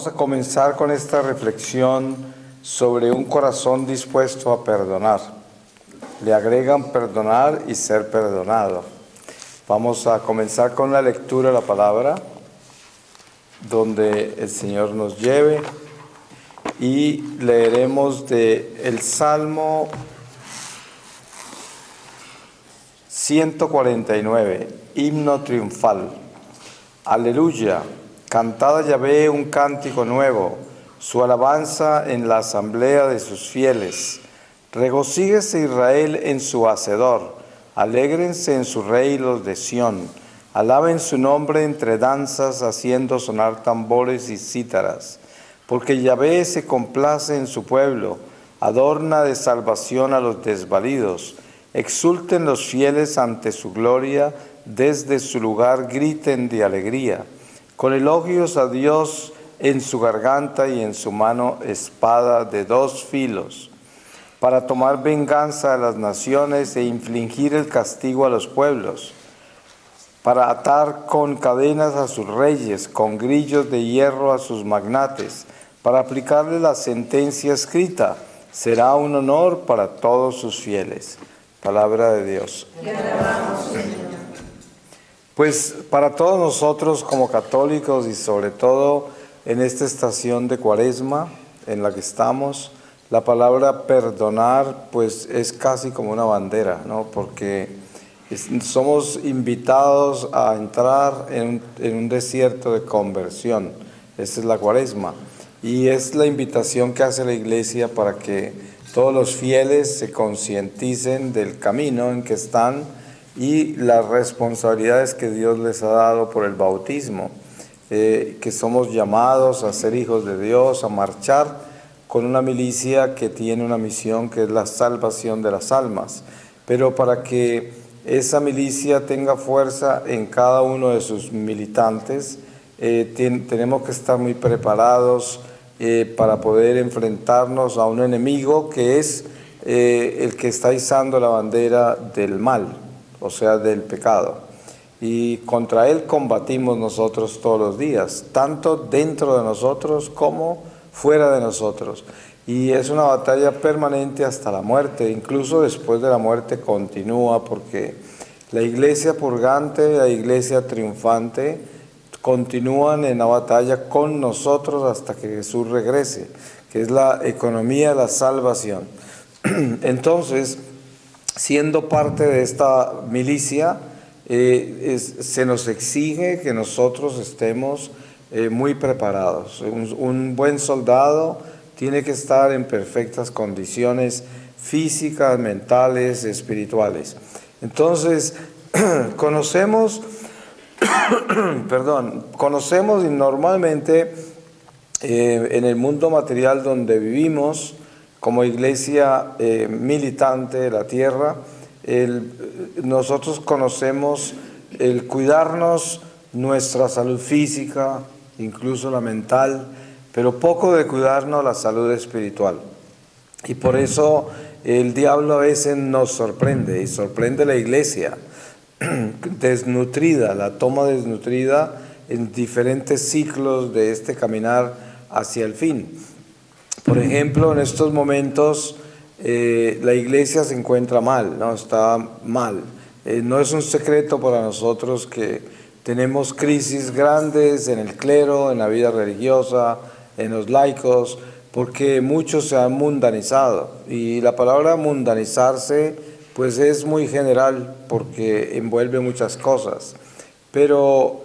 Vamos a comenzar con esta reflexión sobre un corazón dispuesto a perdonar. Le agregan perdonar y ser perdonado. Vamos a comenzar con la lectura de la palabra, donde el Señor nos lleve, y leeremos del Salmo 149, himno triunfal. Aleluya, cantad a Yahvé un cántico nuevo, su alabanza en la asamblea de sus fieles. Regocíguese Israel en su Hacedor, alégrense en su rey los de Sión. Alaben su nombre entre danzas, haciendo sonar tambores y cítaras. Porque Yahvé se complace en su pueblo, adorna de salvación a los desvalidos. Exulten los fieles ante su gloria, desde su lugar griten de alegría. Con elogios a Dios en su garganta y en su mano espada de dos filos, para tomar venganza a las naciones e infligir el castigo a los pueblos, para atar con cadenas a sus reyes, con grillos de hierro a sus magnates, para aplicarle la sentencia escrita. Será un honor para todos sus fieles. Palabra de Dios. Te alabamos, Señor. Pues para todos nosotros como católicos y sobre todo en esta estación de Cuaresma en la que estamos, la palabra perdonar pues es casi como una bandera, ¿no? Porque somos invitados a entrar en un desierto de conversión. Esta es la Cuaresma y es la invitación que hace la Iglesia para que todos los fieles se concienticen del camino en que están y las responsabilidades que Dios les ha dado por el bautismo, que somos llamados a ser hijos de Dios, a marchar con una milicia que tiene una misión que es la salvación de las almas. Pero para que esa milicia tenga fuerza en cada uno de sus militantes, tenemos que estar muy preparados para poder enfrentarnos a un enemigo que es el que está izando la bandera del mal, o sea, del pecado. Y contra él combatimos nosotros todos los días, tanto dentro de nosotros como fuera de nosotros. Y es una batalla permanente hasta la muerte, incluso después de la muerte continúa, porque la iglesia purgante, la iglesia triunfante, continúan en la batalla con nosotros hasta que Jesús regrese, que es la economía de la salvación. Entonces, siendo parte de esta milicia, se nos exige que nosotros estemos muy preparados. Un buen soldado tiene que estar en perfectas condiciones físicas, mentales, espirituales. Entonces, conocemos y normalmente en el mundo material donde vivimos, como iglesia militante de la tierra, nosotros conocemos el cuidarnos nuestra salud física, incluso la mental, pero poco de cuidarnos la salud espiritual. Y por eso el diablo a veces nos sorprende, y sorprende a la iglesia desnutrida, la toma desnutrida en diferentes ciclos de este caminar hacia el fin. Por ejemplo, en estos momentos la iglesia se encuentra mal, ¿no? Está mal. No es un secreto para nosotros que tenemos crisis grandes en el clero, en la vida religiosa, en los laicos, porque muchos se han mundanizado. Y la palabra mundanizarse pues es muy general porque envuelve muchas cosas. Pero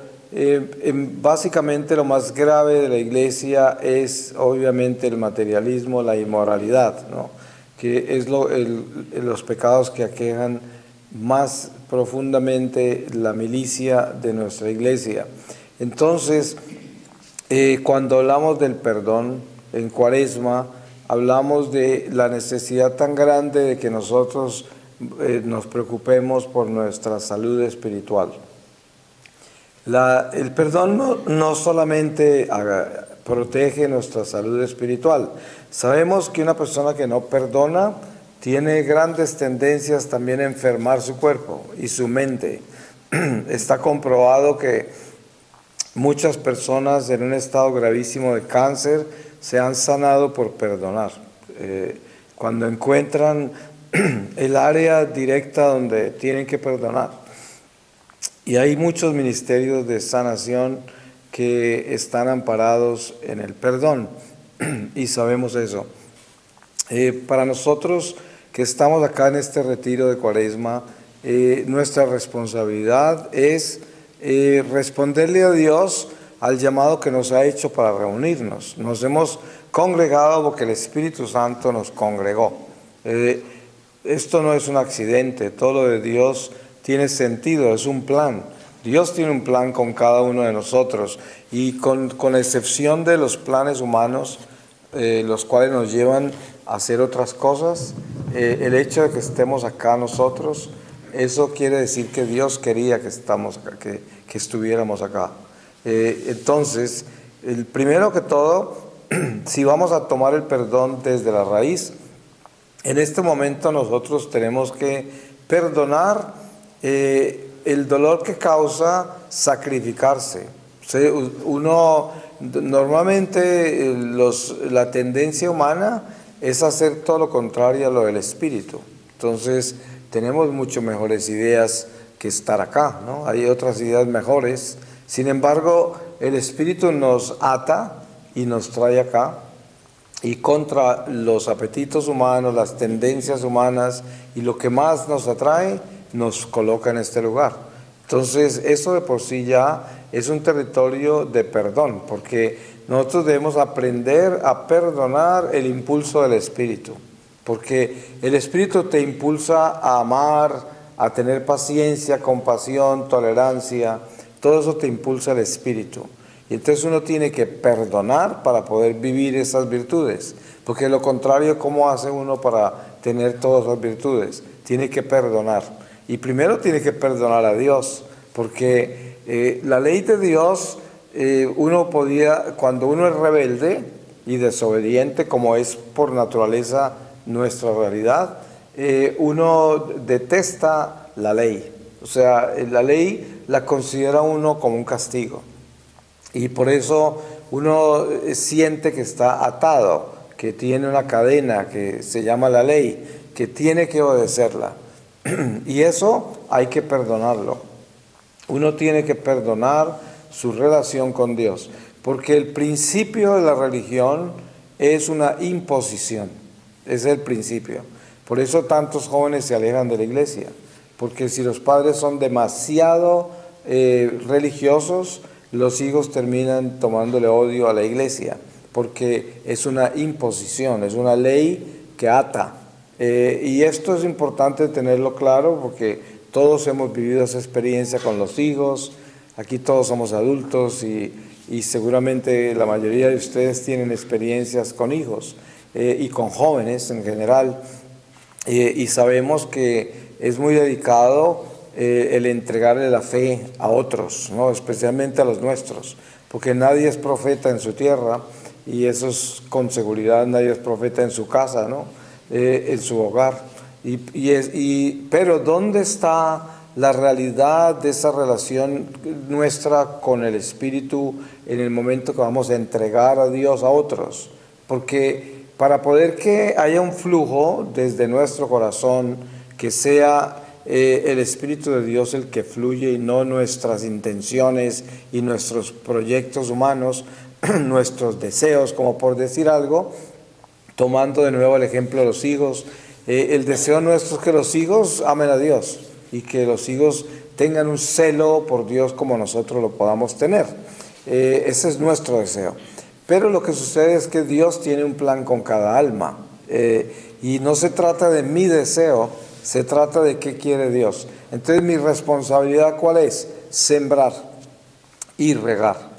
básicamente lo más grave de la iglesia es obviamente el materialismo, la inmoralidad, ¿no? Que es los pecados que aquejan más profundamente la milicia de nuestra iglesia. Entonces, cuando hablamos del perdón en Cuaresma, hablamos de la necesidad tan grande de que nosotros nos preocupemos por nuestra salud espiritual. El perdón no solamente protege nuestra salud espiritual. Sabemos que una persona que no perdona tiene grandes tendencias también a enfermar su cuerpo y su mente. Está comprobado que Muchas personas en un estado gravísimo de cáncer se han sanado por perdonar. Cuando encuentran el área directa donde tienen que perdonar. Y hay muchos ministerios de sanación que están amparados en el perdón, y sabemos eso. Para nosotros que estamos acá en este retiro de Cuaresma, nuestra responsabilidad es responderle a Dios al llamado que nos ha hecho para reunirnos. Nos hemos congregado porque el Espíritu Santo nos congregó. Esto no es un accidente, todo lo de Dios tiene sentido, es un plan. Dios tiene un plan con cada uno de nosotros, y con excepción de los planes humanos, los cuales nos llevan a hacer otras cosas, el hecho de que estemos acá nosotros, eso quiere decir que Dios quería que estamos acá, que estuviéramos acá. Entonces, el primero que todo, si vamos a tomar el perdón desde la raíz, en este momento nosotros tenemos que perdonar el dolor que causa sacrificarse. Uno, normalmente la tendencia humana es hacer todo lo contrario a lo del espíritu. Entonces tenemos mucho mejores ideas que estar acá, ¿no? Hay otras ideas mejores. Sin embargo, el espíritu nos ata y nos trae acá, y contra los apetitos humanos, las tendencias humanas y lo que más nos atrae, nos coloca en este lugar. Entonces, eso de por sí ya es un territorio de perdón, porque nosotros debemos aprender a perdonar el impulso del Espíritu, porque el Espíritu te impulsa a amar, a tener paciencia, compasión, tolerancia, todo eso te impulsa el Espíritu. Y entonces uno tiene que perdonar para poder vivir esas virtudes, porque de lo contrario, ¿cómo hace uno para tener todas esas virtudes? Tiene que perdonar. Y primero tiene que perdonar a Dios, porque la ley de Dios, uno podía, cuando uno es rebelde y desobediente, como es por naturaleza nuestra realidad, uno detesta la ley. O sea, la ley la considera uno como un castigo. Y por eso uno siente que está atado, que tiene una cadena que se llama la ley, que tiene que obedecerla. Y eso hay que perdonarlo. Uno tiene que perdonar su relación con Dios, porque el principio de la religión es una imposición, es el principio. Por eso tantos jóvenes se alejan de la iglesia, porque si los padres son demasiado religiosos, los hijos terminan tomándole odio a la iglesia, porque es una imposición, es una ley que ata. Y esto es importante tenerlo claro, porque todos hemos vivido esa experiencia con los hijos. Aquí todos somos adultos y seguramente la mayoría de ustedes tienen experiencias con hijos y con jóvenes en general. Y sabemos que es muy delicado el entregarle la fe a otros, ¿no? Especialmente a los nuestros, porque nadie es profeta en su tierra, y eso es con seguridad. Nadie es profeta en su casa, ¿no? En su hogar. Pero ¿dónde está la realidad de esa relación nuestra con el Espíritu en el momento que vamos a entregar a Dios a otros? Porque para poder que haya un flujo desde nuestro corazón, que sea el Espíritu de Dios el que fluye y no nuestras intenciones y nuestros proyectos humanos, nuestros deseos, como por decir algo, tomando de nuevo el ejemplo de los hijos, el deseo nuestro es que los hijos amen a Dios y que los hijos tengan un celo por Dios como nosotros lo podamos tener. Ese es nuestro deseo. Pero lo que sucede es que Dios tiene un plan con cada alma, y no se trata de mi deseo, se trata de qué quiere Dios. Entonces, mi responsabilidad, ¿cuál es? Sembrar y regar.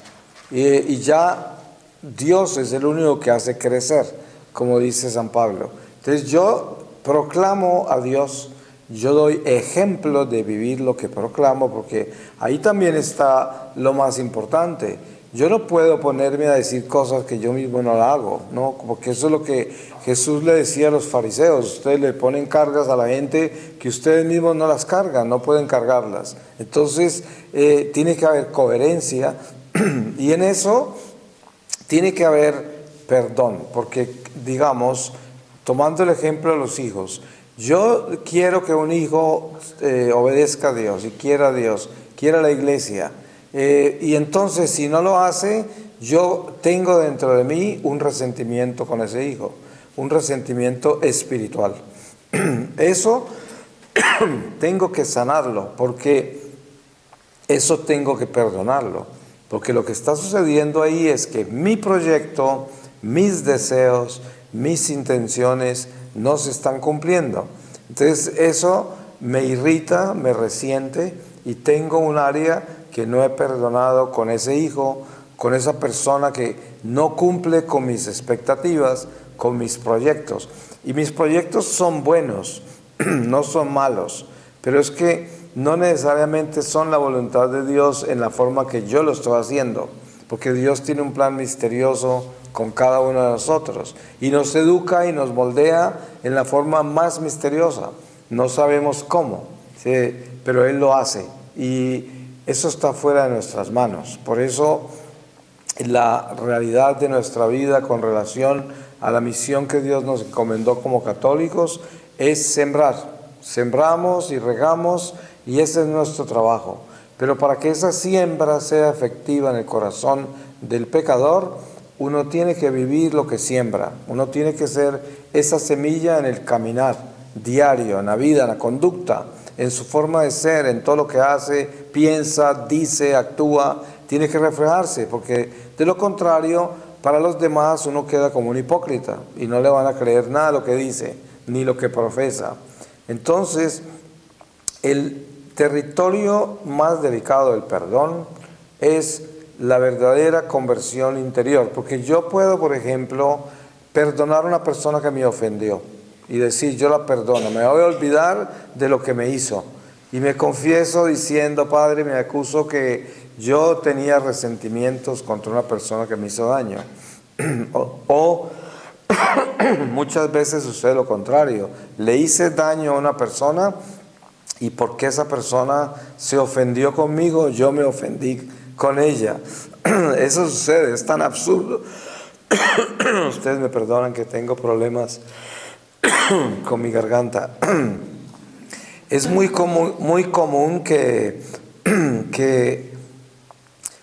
Y ya Dios es el único que hace crecer, como dice San Pablo. Entonces, yo proclamo a Dios, yo doy ejemplo de vivir lo que proclamo, porque ahí también está lo más importante. Yo no puedo ponerme a decir cosas que yo mismo no hago, ¿no? Porque eso es lo que Jesús le decía a los fariseos: ustedes le ponen cargas a la gente que ustedes mismos no las cargan, no pueden cargarlas. Entonces, tiene que haber coherencia Y en eso tiene que haber perdón, porque digamos, tomando el ejemplo de los hijos, yo quiero que un hijo obedezca a Dios y quiera a Dios, quiera a la iglesia, y entonces si no lo hace, yo tengo dentro de mí un resentimiento con ese hijo, un resentimiento espiritual. Eso tengo que sanarlo, porque eso tengo que perdonarlo, porque lo que está sucediendo ahí es que mi proyecto, mis deseos, mis intenciones no se están cumpliendo. Entonces eso me irrita, me resiente, y tengo un área que no he perdonado con ese hijo, con esa persona que no cumple con mis expectativas, con mis proyectos. Y mis proyectos son buenos, no son malos, pero es que no necesariamente son la voluntad de Dios en la forma que yo lo estoy haciendo, porque Dios tiene un plan misterioso con cada uno de nosotros y nos educa y nos moldea en la forma más misteriosa. No sabemos cómo, ¿sí? Pero Él lo hace, y eso está fuera de nuestras manos. Por eso la realidad de nuestra vida con relación a la misión que Dios nos encomendó como católicos es sembrar. Sembramos y regamos, y ese es nuestro trabajo. Pero para que esa siembra sea efectiva en el corazón del pecador, uno tiene que vivir lo que siembra. Uno tiene que ser esa semilla en el caminar diario, en la vida, en la conducta, en su forma de ser, en todo lo que hace, piensa, dice, actúa. Tiene que reflejarse, porque de lo contrario, para los demás uno queda como un hipócrita y no le van a creer nada lo que dice, ni lo que profesa. Entonces, el territorio más delicado del perdón es la verdadera conversión interior, porque yo puedo, por ejemplo, perdonar a una persona que me ofendió y decir, yo la perdono, me voy a olvidar de lo que me hizo, y me confieso diciendo, Padre, me acuso que yo tenía resentimientos contra una persona que me hizo daño. o muchas veces sucede lo contrario, le hice daño a una persona, y porque esa persona se ofendió conmigo, yo me ofendí con ella. Eso sucede, es tan absurdo. Ustedes me perdonan que tengo problemas con mi garganta. Es muy común que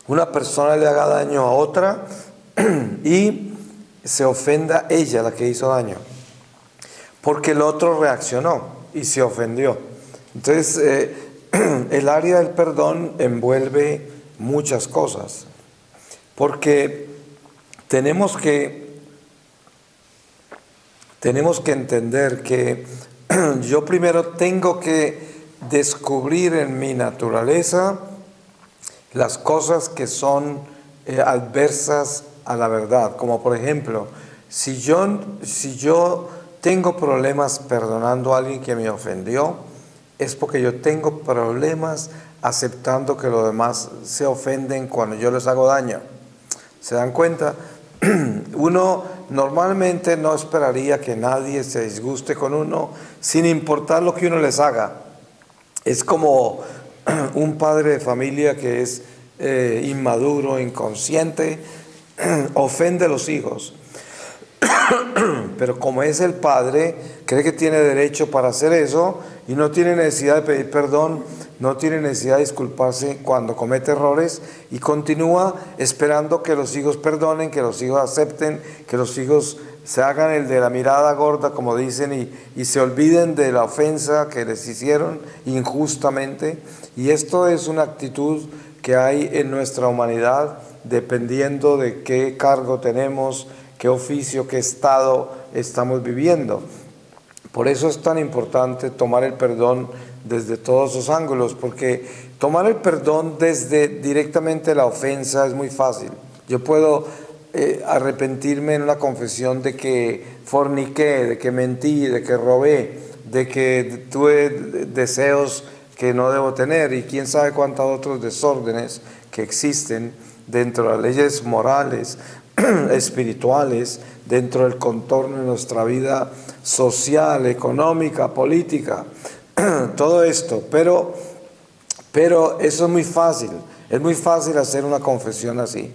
una persona le haga daño a otra y se ofenda ella, la que hizo daño, porque el otro reaccionó y se ofendió. Entonces, el área del perdón envuelve muchas cosas, porque tenemos que entender que yo primero tengo que descubrir en mi naturaleza las cosas que son adversas a la verdad. Como por ejemplo, si yo tengo problemas perdonando a alguien que me ofendió, es porque yo tengo problemas aceptando que los demás se ofenden cuando yo les hago daño. ¿Se dan cuenta? Uno normalmente no esperaría que nadie se disguste con uno, sin importar lo que uno les haga. Es como un padre de familia que es inmaduro, inconsciente, ofende a los hijos. Pero como es el padre, cree que tiene derecho para hacer eso y no tiene necesidad de pedir perdón, no tiene necesidad de disculparse cuando comete errores, y continúa esperando que los hijos perdonen, que los hijos acepten, que los hijos se hagan el de la mirada gorda, como dicen, y se olviden de la ofensa que les hicieron injustamente. Y esto es una actitud que hay en nuestra humanidad, dependiendo de qué cargo tenemos, qué oficio, qué estado estamos viviendo. Por eso es tan importante tomar el perdón desde todos los ángulos, porque tomar el perdón desde directamente la ofensa es muy fácil. Yo puedo arrepentirme en una confesión de que forniqué, de que mentí, de que robé, de que tuve deseos que no debo tener, y quién sabe cuántos otros desórdenes que existen dentro de las leyes morales, espirituales, dentro del contorno de nuestra vida social, económica, política, todo esto. Pero Pero eso es muy fácil hacer una confesión así,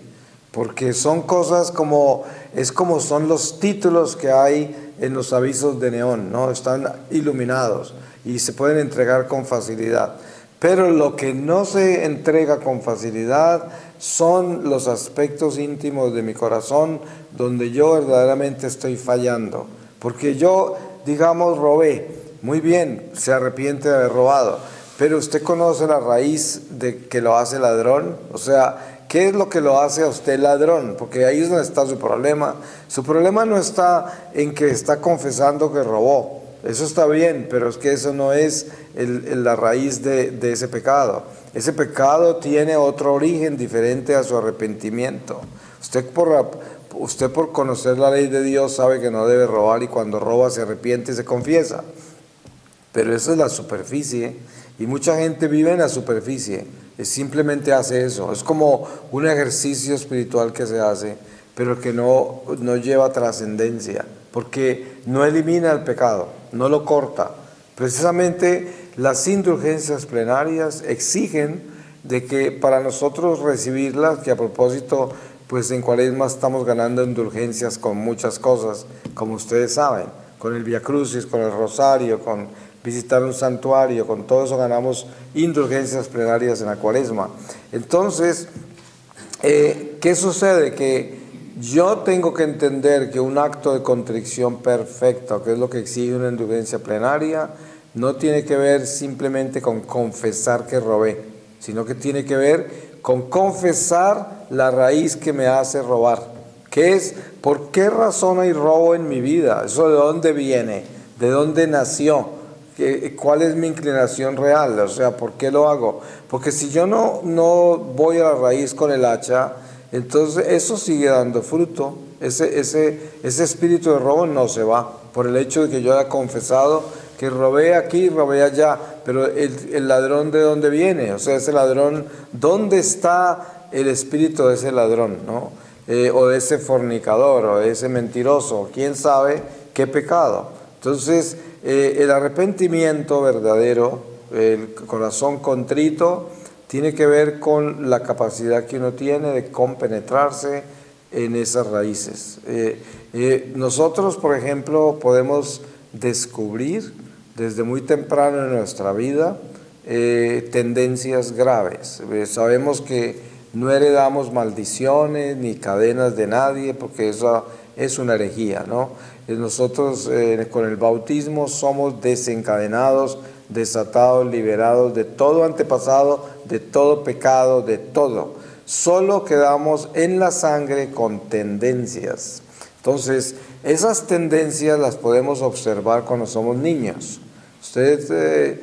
porque son cosas como, es como son los títulos que hay en los avisos de neón, ¿no? Están iluminados y se pueden entregar con facilidad. Pero lo que no se entrega con facilidad son los aspectos íntimos de mi corazón donde yo verdaderamente estoy fallando. Porque yo, digamos, robé, muy bien, se arrepiente de haber robado, pero usted conoce la raíz de que lo hace ladrón, o sea, ¿qué es lo que lo hace a usted ladrón? Porque ahí es donde está su problema. Su problema no está en que está confesando que robó, eso está bien, pero es que eso no es la raíz de ese pecado. Ese pecado tiene otro origen diferente a su arrepentimiento. Usted por conocer la ley de Dios sabe que no debe robar y cuando roba se arrepiente y se confiesa. Pero eso es la superficie y mucha gente vive en la superficie, simplemente hace eso. Es como un ejercicio espiritual que se hace, pero que no lleva trascendencia, porque no elimina el pecado, no lo corta. Precisamente las indulgencias plenarias exigen de que para nosotros recibirlas, que a propósito, pues en Cuaresma estamos ganando indulgencias con muchas cosas, como ustedes saben, con el Vía Crucis, con el Rosario, con visitar un santuario, con todo eso ganamos indulgencias plenarias en la Cuaresma. Entonces, ¿qué sucede? Que yo tengo que entender que un acto de contrición perfecto, que es lo que exige una indulgencia plenaria, no tiene que ver simplemente con confesar que robé, sino que tiene que ver con confesar la raíz que me hace robar, que es por qué razón hay robo en mi vida, eso de dónde viene, de dónde nació, cuál es mi inclinación real, o sea, por qué lo hago. Porque si yo no voy a la raíz con el hacha, entonces eso sigue dando fruto, ese espíritu de robo no se va, por el hecho de que yo haya confesado que robé aquí, robé allá, pero el ladrón ¿de dónde viene? O sea, ese ladrón, ¿dónde está el espíritu de ese ladrón, no? O de ese fornicador, o de ese mentiroso, quién sabe qué pecado. Entonces, el arrepentimiento verdadero, el corazón contrito, tiene que ver con la capacidad que uno tiene de compenetrarse en esas raíces. Nosotros, por ejemplo, podemos descubrir desde muy temprano en nuestra vida tendencias graves. Sabemos que no heredamos maldiciones ni cadenas de nadie, porque eso es una herejía, ¿no? Nosotros con el bautismo somos desencadenados, desatados, liberados de todo antepasado, de todo pecado, de todo. Solo quedamos en la sangre con tendencias. Entonces, esas tendencias las podemos observar cuando somos niños. Usted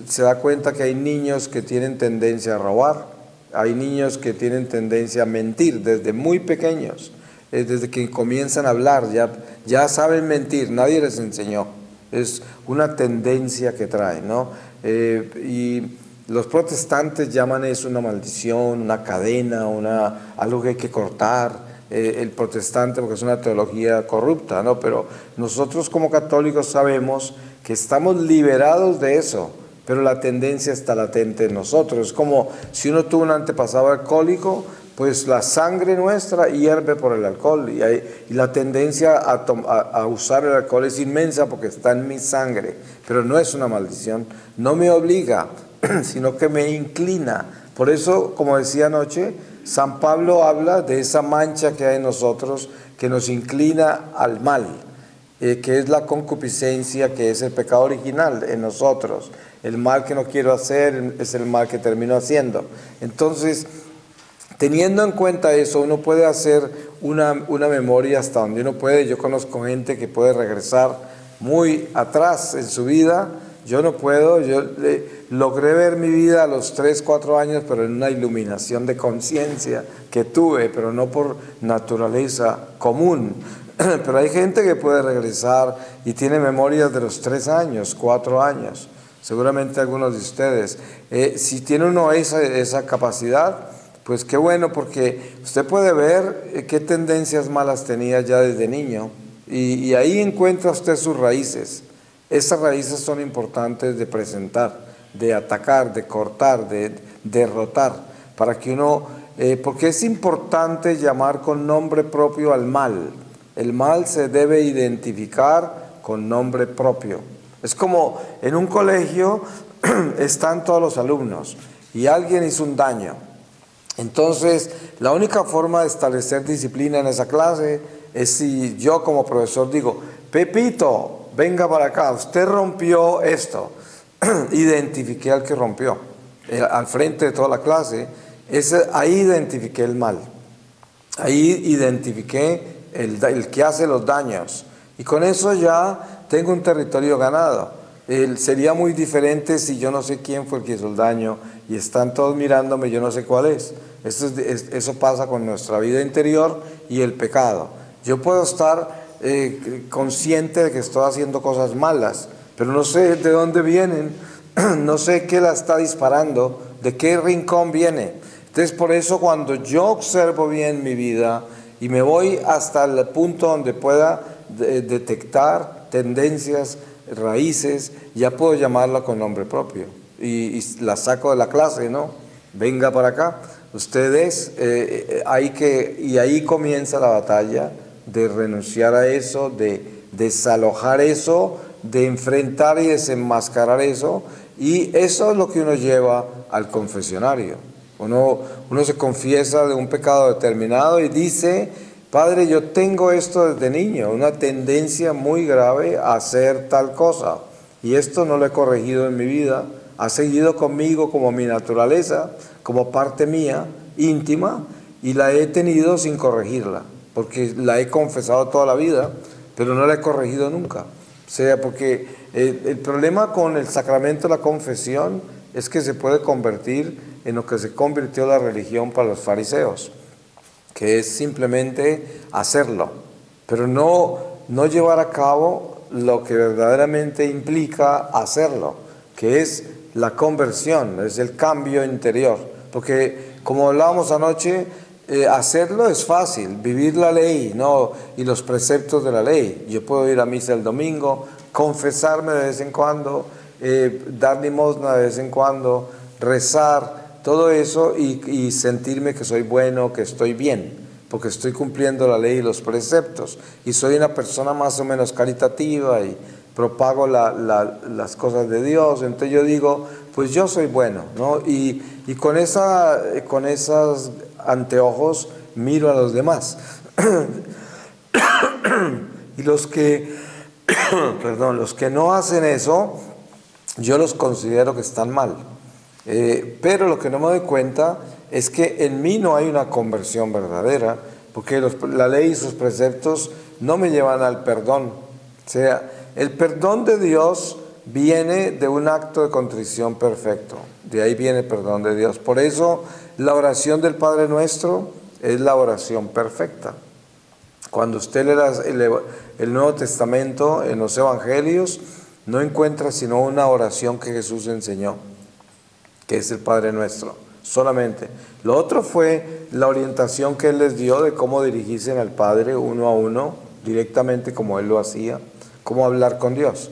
se da cuenta que hay niños que tienen tendencia a robar, hay niños que tienen tendencia a mentir desde muy pequeños. Desde que comienzan a hablar, ya saben mentir, nadie les enseñó. Es una tendencia que traen, ¿no? Y los protestantes llaman eso una maldición, una cadena, algo que hay que cortar. El protestante, porque es una teología corrupta, ¿no? Pero nosotros como católicos sabemos que estamos liberados de eso, pero la tendencia está latente en nosotros. Es como si uno tuvo un antepasado alcohólico, pues la sangre nuestra hierve por el alcohol y la tendencia a usar el alcohol es inmensa porque está en mi sangre, pero no es una maldición, no me obliga, sino que me inclina. Por eso, como decía anoche, San Pablo habla de esa mancha que hay en nosotros que nos inclina al mal, que es la concupiscencia, que es el pecado original en nosotros. El mal que no quiero hacer es el mal que termino haciendo. Entonces, teniendo en cuenta eso, uno puede hacer una memoria hasta donde uno puede. Yo conozco gente que puede regresar muy atrás en su vida. Yo no puedo. Yo logré ver mi vida a los 3, 4 años, pero en una iluminación de conciencia que tuve, pero no por naturaleza común. Pero hay gente que puede regresar y tiene memorias de los 3 años, 4 años. Seguramente algunos de ustedes. Si tiene uno esa capacidad, pues qué bueno, porque usted puede ver qué tendencias malas tenía ya desde niño y ahí encuentra usted sus raíces. Esas raíces son importantes de presentar, de atacar, de cortar, de derrotar, para que uno, porque es importante llamar con nombre propio al mal. El mal se debe identificar con nombre propio. Es como en un colegio están todos los alumnos y alguien hizo un daño. Entonces, la única forma de establecer disciplina en esa clase es si yo como profesor digo, Pepito, venga para acá, usted rompió esto. Identifiqué al que rompió, al frente de toda la clase, ahí identifiqué el mal, ahí identifiqué el que hace los daños. Y con eso ya tengo un territorio ganado. Sería muy diferente si yo no sé quién fue el que hizo el daño y están todos mirándome, yo no sé cuál es. Eso pasa con nuestra vida interior y el pecado. Yo puedo estar consciente de que estoy haciendo cosas malas, pero no sé de dónde vienen, no sé qué la está disparando, de qué rincón viene. Entonces por eso cuando yo observo bien mi vida y me voy hasta el punto donde pueda detectar tendencias, raíces, ya puedo llamarla con nombre propio y la saco de la clase, ¿no? Venga para acá, ustedes, y ahí comienza la batalla de renunciar a eso, de desalojar eso, de enfrentar y desenmascarar eso, y eso es lo que uno lleva al confesionario. Uno se confiesa de un pecado determinado y dice, Padre, yo tengo esto desde niño, una tendencia muy grave a hacer tal cosa, y esto no lo he corregido en mi vida, ha seguido conmigo como mi naturaleza, como parte mía, íntima, y la he tenido sin corregirla, porque la he confesado toda la vida, pero no la he corregido nunca. O sea, porque el problema con el sacramento de la confesión es que se puede convertir en lo que se convirtió la religión para los fariseos, que es simplemente hacerlo, pero no llevar a cabo lo que verdaderamente implica hacerlo, que es la conversión, es el cambio interior. Porque como hablábamos anoche, hacerlo es fácil, vivir la ley, ¿no? Y los preceptos de la ley. Yo puedo ir a misa el domingo, confesarme de vez en cuando, dar limosna de vez en cuando, rezar, todo eso y sentirme que soy bueno, que estoy bien, porque estoy cumpliendo la ley y los preceptos. Y soy una persona más o menos caritativa y propago las cosas de Dios. Entonces yo digo, pues yo soy bueno, ¿no? Y con esos anteojos miro a los demás. Y los que no hacen eso, yo los considero que están mal. Pero lo que no me doy cuenta es que en mí no hay una conversión verdadera, porque la ley y sus preceptos no me llevan al perdón. O sea, el perdón de Dios viene de un acto de contrición perfecto. De ahí viene el perdón de Dios. Por eso la oración del Padre Nuestro es la oración perfecta. Cuando usted lee el Nuevo Testamento en los Evangelios, no encuentra sino una oración que Jesús enseñó, que es el Padre Nuestro, solamente. Lo otro fue la orientación que Él les dio de cómo dirigirse al Padre uno a uno, directamente como Él lo hacía, cómo hablar con Dios.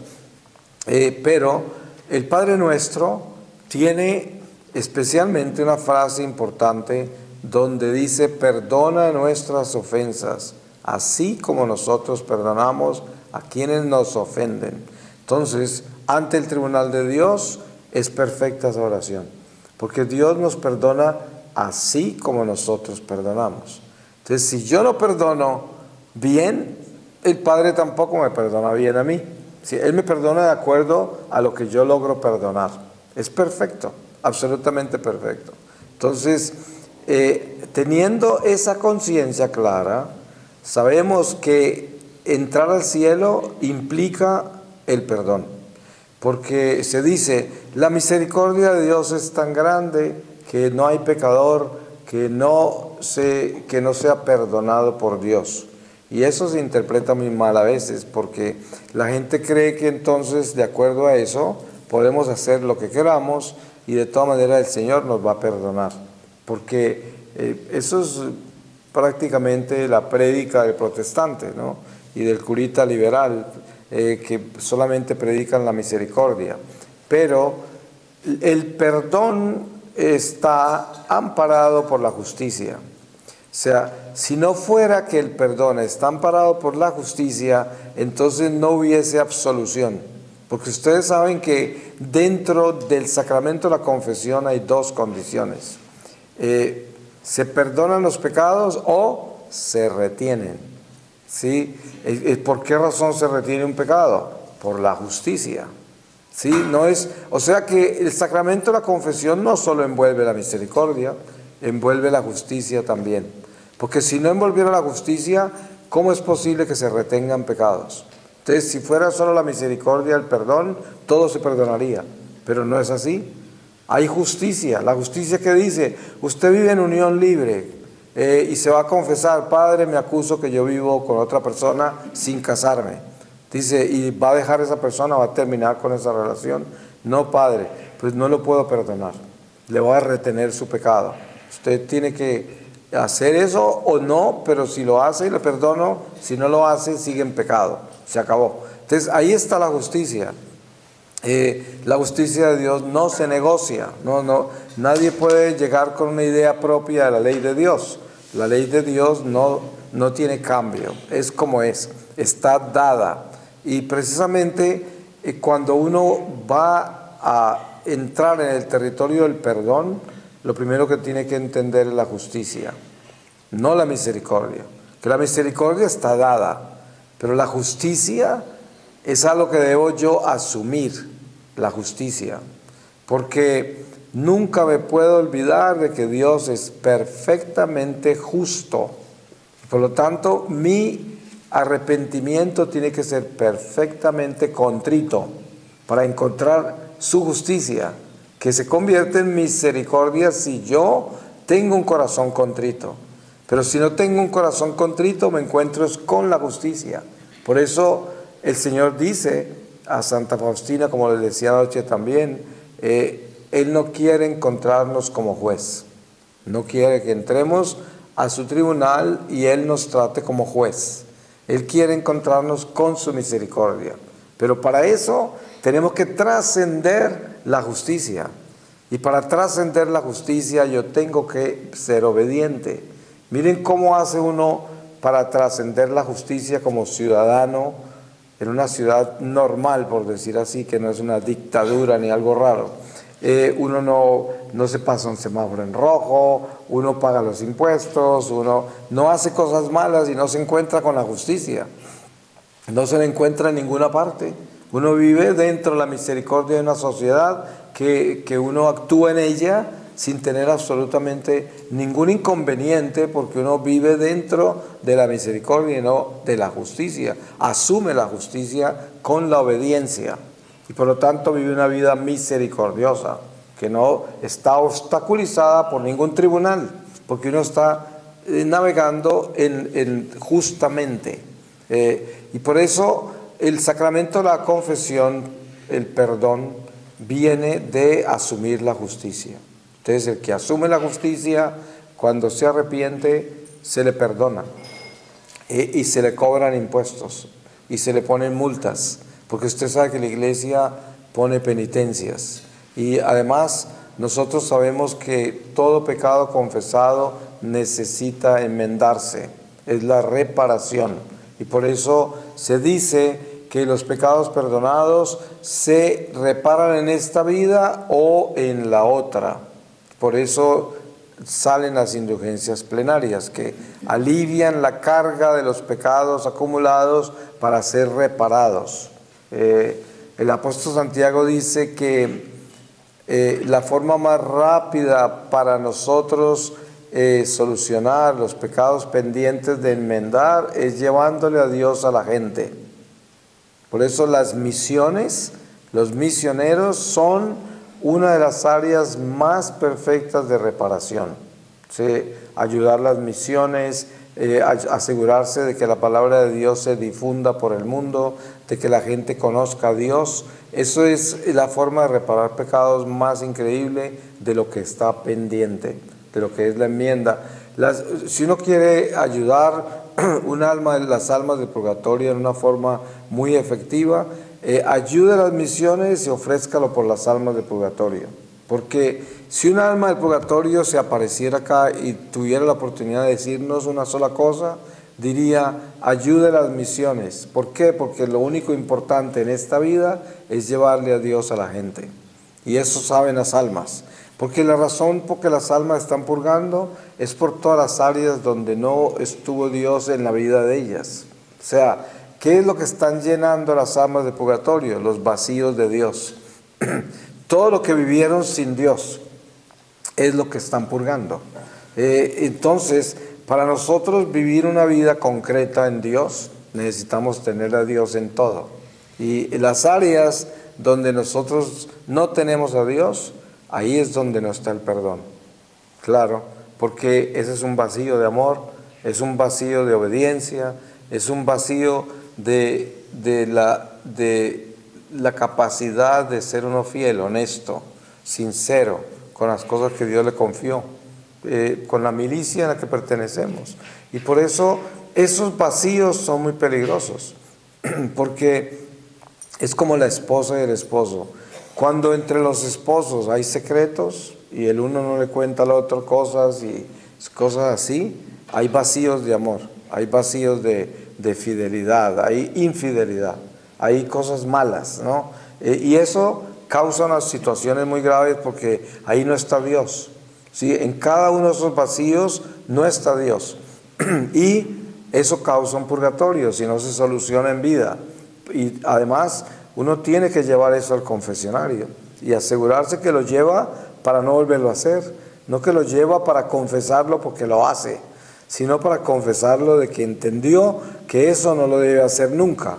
Pero el Padre Nuestro tiene especialmente una frase importante donde dice, perdona nuestras ofensas, así como nosotros perdonamos a quienes nos ofenden. Entonces, ante el tribunal de Dios, es perfecta esa oración, porque Dios nos perdona así como nosotros perdonamos. Entonces, si yo no perdono bien, el Padre tampoco me perdona bien a mí. Si Él me perdona de acuerdo a lo que yo logro perdonar. Es perfecto, absolutamente perfecto. Entonces, teniendo esa conciencia clara, sabemos que entrar al cielo implica el perdón. Porque se dice, la misericordia de Dios es tan grande que no hay pecador que no sea perdonado por Dios. Y eso se interpreta muy mal a veces, porque la gente cree que entonces, de acuerdo a eso, podemos hacer lo que queramos y de todas maneras el Señor nos va a perdonar. Porque eso es prácticamente la prédica del protestante, ¿no? Y del curita liberal, que solamente predican la misericordia. Pero el perdón está amparado por la justicia. O sea, si no fuera que el perdón está amparado por la justicia, entonces no hubiese absolución. Porque ustedes saben que dentro del sacramento de la confesión hay dos condiciones. Se perdonan los pecados o se retienen. ¿Sí? ¿Por qué razón se retiene un pecado? Por la justicia. ¿Sí? No es, o sea que el sacramento de la confesión no solo envuelve la misericordia, envuelve la justicia también. Porque si no envolviera la justicia, ¿cómo es posible que se retengan pecados? Entonces, si fuera solo la misericordia, el perdón, todo se perdonaría. Pero no es así. Hay justicia. La justicia que dice, usted vive en unión libre y se va a confesar, Padre, me acuso que yo vivo con otra persona sin casarme. Dice, ¿y va a dejar esa persona, va a terminar con esa relación? No, Padre, pues no lo puedo perdonar. Le voy a retener su pecado. Usted tiene que hacer eso o no, pero si lo hace, le perdono. Si no lo hace, sigue en pecado. Se acabó. Entonces, ahí está la justicia. La justicia de Dios no se negocia. Nadie puede llegar con una idea propia de la ley de Dios. La ley de Dios no tiene cambio. Es como es. Está dada. Y precisamente cuando uno va a entrar en el territorio del perdón, lo primero que tiene que entender es la justicia, no la misericordia. Que la misericordia está dada, pero la justicia es algo que debo yo asumir, la justicia. Porque nunca me puedo olvidar de que Dios es perfectamente justo. Por lo tanto, mi arrepentimiento tiene que ser perfectamente contrito para encontrar su justicia, que se convierte en misericordia si yo tengo un corazón contrito. Pero si no tengo un corazón contrito, me encuentro con la justicia. Por eso el Señor dice a Santa Faustina, como le decía anoche también, Él no quiere encontrarnos como juez. No quiere que entremos a su tribunal y Él nos trate como juez. Él quiere encontrarnos con su misericordia. Pero para eso tenemos que trascender la justicia. Y para trascender la justicia yo tengo que ser obediente. Miren cómo hace uno para trascender la justicia como ciudadano en una ciudad normal, por decir así, que no es una dictadura ni algo raro. Uno no se pasa un semáforo en rojo, uno paga los impuestos, uno no hace cosas malas y no se encuentra con la justicia. No se la encuentra en ninguna parte. Uno vive dentro de la misericordia de una sociedad que uno actúa en ella sin tener absolutamente ningún inconveniente, porque uno vive dentro de la misericordia y no de la justicia. Asume la justicia con la obediencia y por lo tanto vive una vida misericordiosa, que no está obstaculizada por ningún tribunal, porque uno está navegando justamente. Y por eso el sacramento de la confesión, el perdón, viene de asumir la justicia. Entonces el que asume la justicia, cuando se arrepiente, se le perdona. Y se le cobran impuestos y se le ponen multas, porque usted sabe que la Iglesia pone penitencias. Y además nosotros sabemos que todo pecado confesado necesita enmendarse, es la reparación. Y por eso se dice que los pecados perdonados se reparan en esta vida o en la otra. Por eso salen las indulgencias plenarias, que alivian la carga de los pecados acumulados para ser reparados. El apóstol Santiago dice que la forma más rápida para nosotros solucionar los pecados pendientes de enmendar es llevándole a Dios a la gente. Por eso las misiones, los misioneros son una de las áreas más perfectas de reparación. ¿Sí? Ayudar las misiones, asegurarse de que la palabra de Dios se difunda por el mundo, de que la gente conozca a Dios. Eso es la forma de reparar pecados más increíble de lo que está pendiente, de lo que es la enmienda. Si uno quiere ayudar un alma, las almas del purgatorio en una forma muy efectiva, ayude a las misiones y ofrézcalo por las almas del purgatorio. Porque si un alma del purgatorio se apareciera acá y tuviera la oportunidad de decirnos una sola cosa, diría, ayude a las misiones. ¿Por qué? Porque lo único importante en esta vida es llevarle a Dios a la gente. Y eso saben las almas. Porque la razón por que las almas están purgando es por todas las áreas donde no estuvo Dios en la vida de ellas. O sea, ¿qué es lo que están llenando las almas de purgatorio? Los vacíos de Dios. Todo lo que vivieron sin Dios es lo que están purgando. Entonces, para nosotros vivir una vida concreta en Dios, necesitamos tener a Dios en todo. Y las áreas donde nosotros no tenemos a Dios, ahí es donde no está el perdón. Claro, porque ese es un vacío de amor, es un vacío de obediencia, es un vacío de la capacidad de ser uno fiel, honesto, sincero, con las cosas que Dios le confió, con la milicia a la que pertenecemos. Y por eso esos vacíos son muy peligrosos, porque es como la esposa y el esposo. Cuando entre los esposos hay secretos y el uno no le cuenta al otro cosas y cosas así, hay vacíos de amor, hay vacíos de fidelidad, hay infidelidad, hay cosas malas, ¿no? Y eso causa unas situaciones muy graves porque ahí no está Dios, ¿sí? En cada uno de esos vacíos no está Dios. Y eso causa un purgatorio si no se soluciona en vida. Y además uno tiene que llevar eso al confesionario y asegurarse que lo lleva para no volverlo a hacer, no que lo lleva para confesarlo porque lo hace, sino para confesarlo de que entendió que eso no lo debe hacer nunca.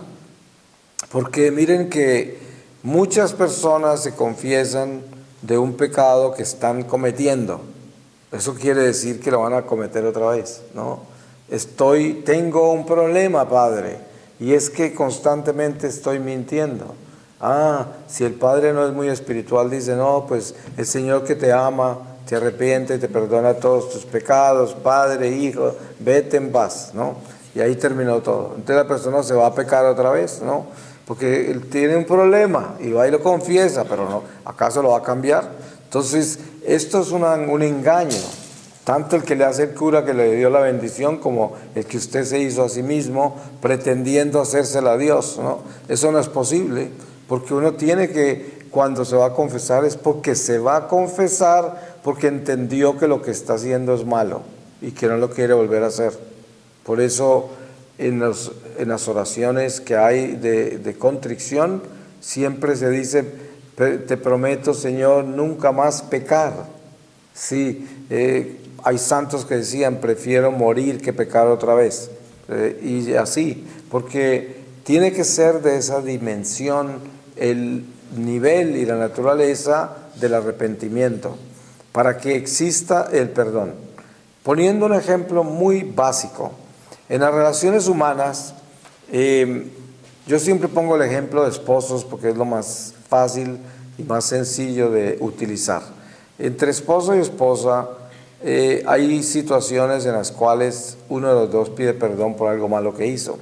Porque miren que muchas personas se confiesan de un pecado que están cometiendo. Eso quiere decir que lo van a cometer otra vez, ¿no? Tengo un problema, padre, y es que constantemente estoy mintiendo. Si el padre no es muy espiritual, dice, no, pues el Señor que te ama, te arrepiente, te perdona todos tus pecados, padre, hijo, vete en paz, ¿no? Y ahí terminó todo. Entonces la persona se va a pecar otra vez, ¿no? Porque él tiene un problema y va y lo confiesa, pero no, ¿acaso lo va a cambiar? Entonces, esto es un engaño. Tanto el que le hace el cura que le dio la bendición como el que usted se hizo a sí mismo pretendiendo hacérsela a Dios, ¿no? Eso no es posible, porque uno tiene que, cuando se va a confesar, es porque se va a confesar porque entendió que lo que está haciendo es malo y que no lo quiere volver a hacer. Por eso en las oraciones que hay de contrición siempre se dice, te prometo, Señor, nunca más pecar. Sí, hay santos que decían, prefiero morir que pecar otra vez. Y así, porque tiene que ser de esa dimensión el nivel y la naturaleza del arrepentimiento para que exista el perdón. Poniendo un ejemplo muy básico, en las relaciones humanas, yo siempre pongo el ejemplo de esposos porque es lo más fácil y más sencillo de utilizar. Entre esposo y esposa hay situaciones en las cuales uno de los dos pide perdón por algo malo que hizo.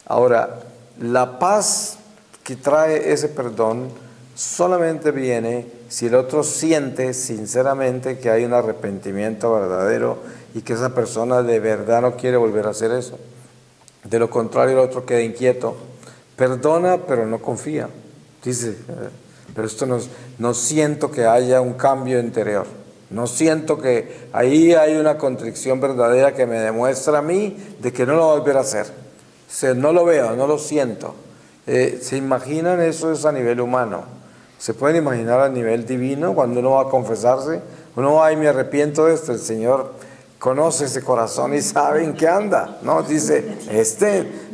Ahora, la paz que trae ese perdón solamente viene si el otro siente sinceramente que hay un arrepentimiento verdadero y que esa persona de verdad no quiere volver a hacer eso. De lo contrario, el otro queda inquieto. Perdona, pero no confía. Dice, pero esto no siento que haya un cambio interior. No siento que ahí hay una contrición verdadera que me demuestra a mí de que no lo va a volver a hacer. O sea, no lo veo, no lo siento. ¿Se imaginan? Eso es a nivel humano. ¿Se pueden imaginar a nivel divino cuando uno va a confesarse? Uno va y me arrepiento de esto. El Señor conoce ese corazón y sabe en qué anda, ¿no? Dice,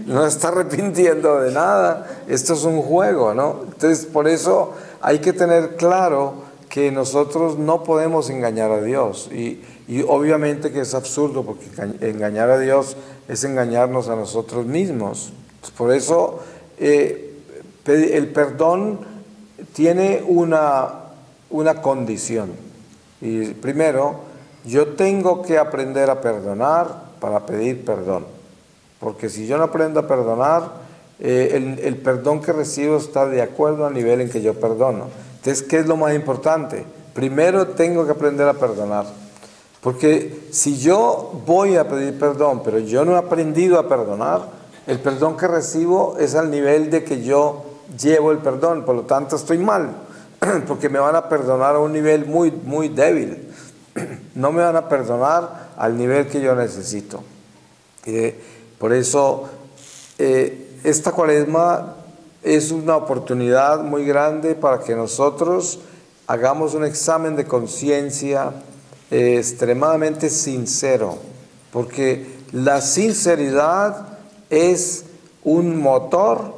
no está arrepintiendo de nada, esto es un juego, ¿no? Entonces, por eso hay que tener claro que nosotros no podemos engañar a Dios y obviamente que es absurdo porque engañar a Dios es engañarnos a nosotros mismos. Por eso el perdón tiene una condición. Y primero, yo tengo que aprender a perdonar para pedir perdón. Porque si yo no aprendo a perdonar, el perdón que recibo está de acuerdo al nivel en que yo perdono. Entonces, ¿qué es lo más importante? Primero tengo que aprender a perdonar. Porque si yo voy a pedir perdón, pero yo no he aprendido a perdonar, el perdón que recibo es al nivel de que yo llevo el perdón, por lo tanto estoy mal, porque me van a perdonar a un nivel muy, muy débil. No me van a perdonar al nivel que yo necesito. Por eso, esta Cuaresma es una oportunidad muy grande para que nosotros hagamos un examen de conciencia extremadamente sincero, porque la sinceridad es un motor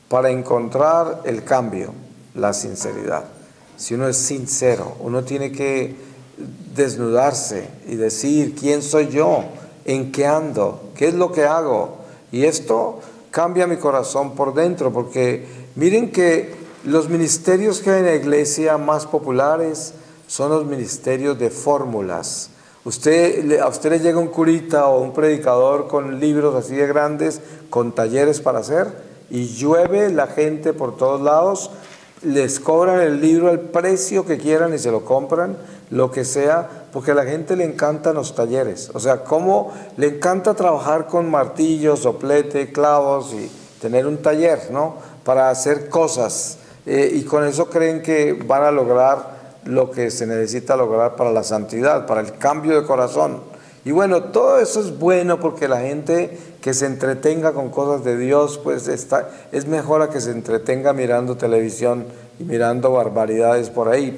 para encontrar el cambio, la sinceridad. Si uno es sincero, uno tiene que desnudarse y decir quién soy yo, en qué ando, qué es lo que hago. Y esto cambia mi corazón por dentro, porque miren que los ministerios que hay en la iglesia más populares son los ministerios de fórmulas. A usted le llega un curita o un predicador con libros así de grandes, con talleres para hacer, y llueve la gente por todos lados, les cobran el libro al precio que quieran y se lo compran, lo que sea, porque a la gente le encantan los talleres. O sea, cómo le encanta trabajar con martillos, soplete, clavos y tener un taller, ¿no? Para hacer cosas. Y con eso creen que van a lograr lo que se necesita lograr para la santidad, para el cambio de corazón. Y bueno, todo eso es bueno porque la gente que se entretenga con cosas de Dios, pues es mejor a que se entretenga mirando televisión y mirando barbaridades por ahí.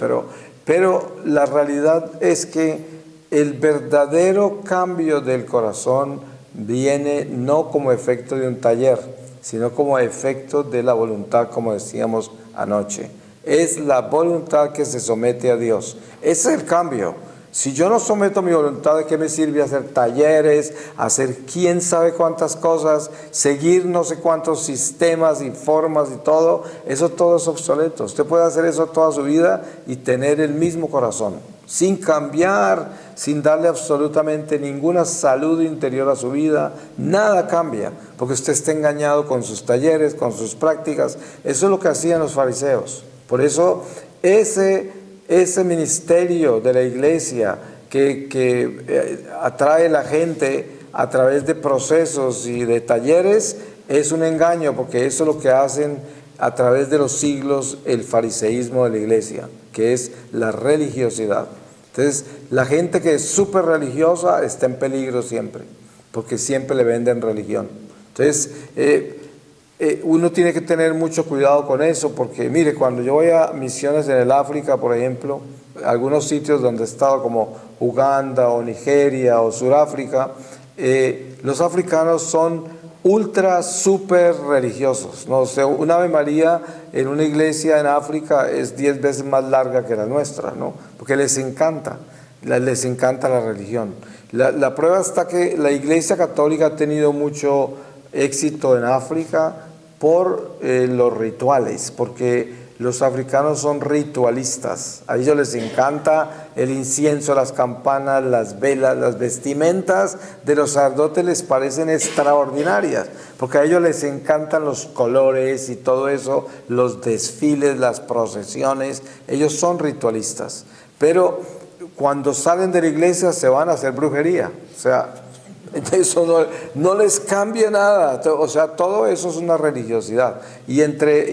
Pero la realidad es que el verdadero cambio del corazón viene no como efecto de un taller, sino como efecto de la voluntad, como decíamos anoche. Es la voluntad que se somete a Dios. Ese es el cambio. Si yo no someto mi voluntad, ¿de qué me sirve hacer talleres, hacer quién sabe cuántas cosas, seguir no sé cuántos sistemas y formas y todo? Eso todo es obsoleto. Usted puede hacer eso toda su vida y tener el mismo corazón, sin cambiar, sin darle absolutamente ninguna salud interior a su vida. Nada cambia, porque usted está engañado con sus talleres, con sus prácticas. Eso es lo que hacían los fariseos. Por eso ese ministerio de la iglesia que atrae a la gente a través de procesos y de talleres es un engaño, porque eso es lo que hacen a través de los siglos el fariseísmo de la iglesia, que es la religiosidad. Entonces, la gente que es súper religiosa está en peligro siempre, porque siempre le venden religión. Entonces, uno tiene que tener mucho cuidado con eso, porque mire, cuando yo voy a misiones en el África, por ejemplo, algunos sitios donde he estado como Uganda o Nigeria o Sudáfrica, los africanos son ultra, súper religiosos, ¿no? O sea, una Ave María en una iglesia en África es 10 veces más larga que la nuestra, ¿no? Porque les encanta la religión. La prueba está que la Iglesia Católica ha tenido mucho éxito en África por los rituales, porque los africanos son ritualistas. A ellos les encanta el incienso, las campanas, las velas, las vestimentas de los sacerdotes les parecen extraordinarias, porque a ellos les encantan los colores y todo eso, los desfiles, las procesiones. Ellos son ritualistas, pero cuando salen de la iglesia se van a hacer brujería. O sea, eso no les cambia nada. O sea, todo eso es una religiosidad. Y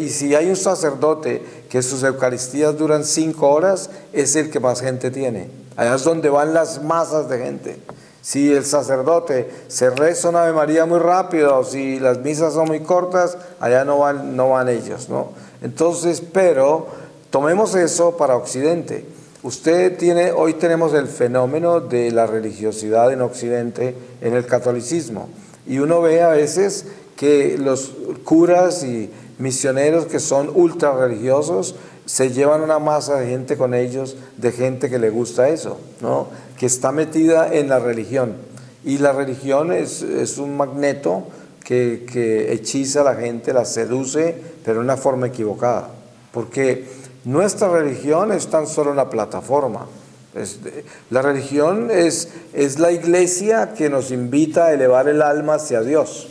si hay un sacerdote que sus eucaristías duran 5 horas, es el que más gente tiene. Allá es donde van las masas de gente. Si el sacerdote se reza una Ave María muy rápido, o si las misas son muy cortas, allá no van ellos, ¿no? Entonces, pero tomemos eso para Occidente. Hoy tenemos el fenómeno de la religiosidad en Occidente, en el catolicismo, y uno ve a veces que los curas y misioneros que son ultra religiosos se llevan una masa de gente con ellos, de gente que le gusta eso, ¿no? Que está metida en la religión, y la religión es un magneto que hechiza a la gente, la seduce, pero de una forma equivocada, porque nuestra religión es tan solo una plataforma. La religión es la iglesia que nos invita a elevar el alma hacia Dios.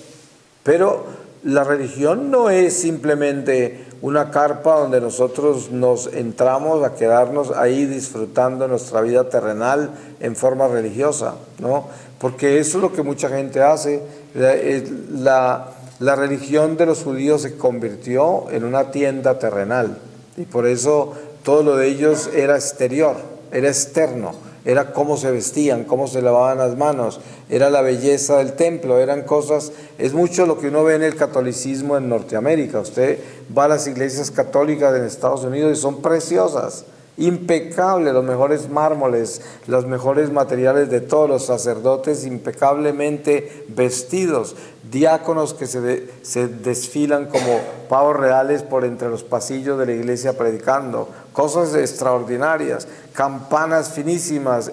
Pero la religión no es simplemente una carpa donde nosotros nos entramos a quedarnos ahí disfrutando nuestra vida terrenal en forma religiosa, ¿no? Porque eso es lo que mucha gente hace. La religión de los judíos se convirtió en una tienda terrenal y por eso todo lo de ellos era exterior, era externo, era cómo se vestían, cómo se lavaban las manos, era la belleza del templo, eran cosas, es mucho lo que uno ve en el catolicismo en Norteamérica. Usted va a las iglesias católicas en Estados Unidos y son preciosas, impecables, los mejores mármoles, los mejores materiales de todos, los sacerdotes impecablemente vestidos, diáconos que se desfilan como pavos reales por entre los pasillos de la iglesia predicando, cosas extraordinarias, campanas finísimas,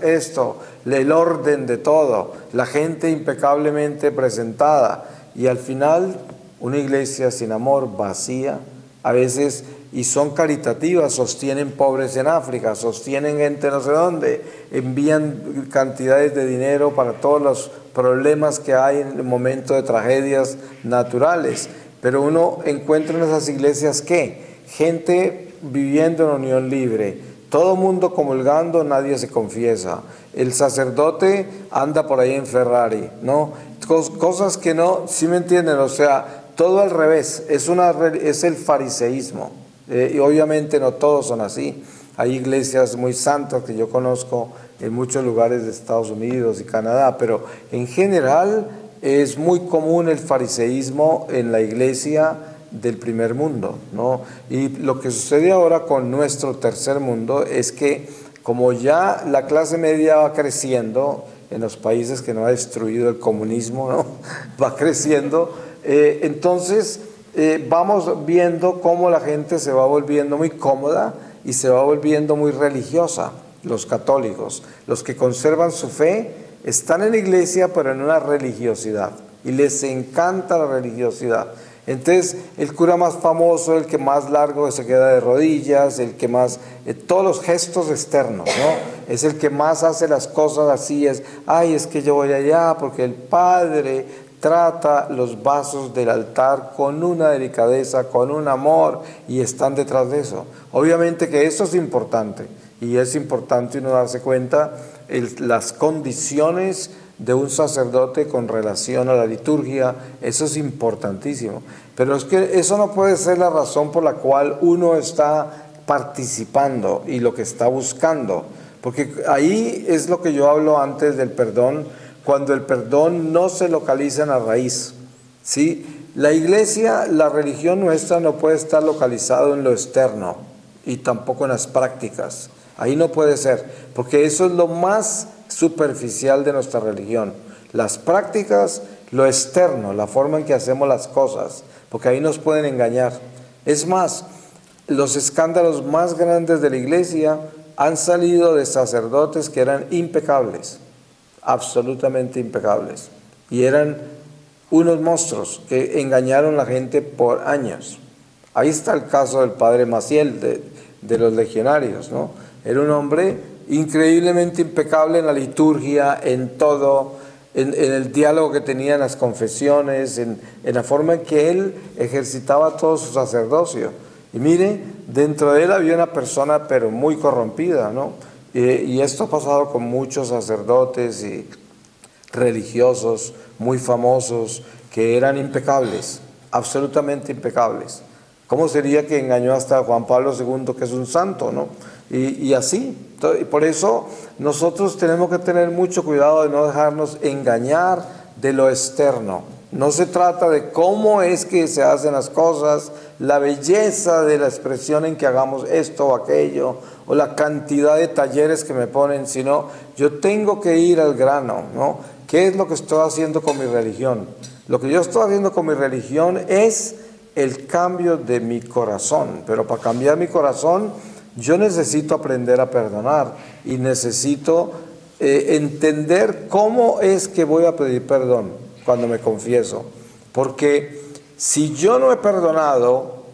el orden de todo, la gente impecablemente presentada y al final una iglesia sin amor, vacía, a veces, y son caritativas, sostienen pobres en África, sostienen gente no sé dónde, envían cantidades de dinero para todos los problemas que hay en el momento de tragedias naturales. Pero uno encuentra en esas iglesias, ¿qué? Gente viviendo en unión libre, todo mundo comulgando, nadie se confiesa. El sacerdote anda por ahí en Ferrari, ¿no? Cosas que no, ¿sí me entienden? O sea, todo al revés, es el fariseísmo. Y obviamente no todos son así. Hay iglesias muy santas que yo conozco en muchos lugares de Estados Unidos y Canadá, pero en general es muy común el fariseísmo en la iglesia del primer mundo, ¿no? Y lo que sucede ahora con nuestro tercer mundo es que como ya la clase media va creciendo en los países que no ha destruido el comunismo, ¿no? Va creciendo, entonces vamos viendo cómo la gente se va volviendo muy cómoda y se va volviendo muy religiosa. Los católicos, los que conservan su fe, están en la iglesia pero en una religiosidad y les encanta la religiosidad. Entonces el cura más famoso, el que más largo se queda de rodillas, el que más, todos los gestos externos, ¿no? Es el que más hace las cosas así, es que yo voy allá porque el padre trata los vasos del altar con una delicadeza, con un amor, y están detrás de eso. Obviamente que eso es importante, y es importante uno darse cuenta las condiciones de un sacerdote con relación a la liturgia, eso es importantísimo. Pero es que eso no puede ser la razón por la cual uno está participando y lo que está buscando, porque ahí es lo que yo hablo antes del perdón, cuando el perdón no se localiza en la raíz, ¿sí? La iglesia, la religión nuestra no puede estar localizado en lo externo y tampoco en las prácticas. Ahí no puede ser, porque eso es lo más superficial de nuestra religión. Las prácticas, lo externo, la forma en que hacemos las cosas, porque ahí nos pueden engañar. Es más, los escándalos más grandes de la iglesia han salido de sacerdotes que eran impecables, absolutamente impecables, y eran unos monstruos que engañaron a la gente por años. Ahí está el caso del padre Maciel de los legionarios, ¿no? Era un hombre increíblemente impecable en la liturgia, en todo, en el diálogo que tenía en las confesiones, en la forma en que él ejercitaba todo su sacerdocio. Y mire, dentro de él había una persona pero muy corrompida, ¿no? Y esto ha pasado con muchos sacerdotes y religiosos muy famosos que eran impecables, absolutamente impecables. ¿Cómo sería que engañó hasta Juan Pablo II, que es un santo, ¿no? Y así. Y por eso nosotros tenemos que tener mucho cuidado de no dejarnos engañar de lo externo. No se trata de cómo es que se hacen las cosas, la belleza de la expresión en que hagamos esto o aquello, o la cantidad de talleres que me ponen, sino yo tengo que ir al grano, ¿no? ¿Qué es lo que estoy haciendo con mi religión? Lo que yo estoy haciendo con mi religión es el cambio de mi corazón, pero para cambiar mi corazón yo necesito aprender a perdonar y necesito entender cómo es que voy a pedir perdón cuando me confieso, porque si yo no he perdonado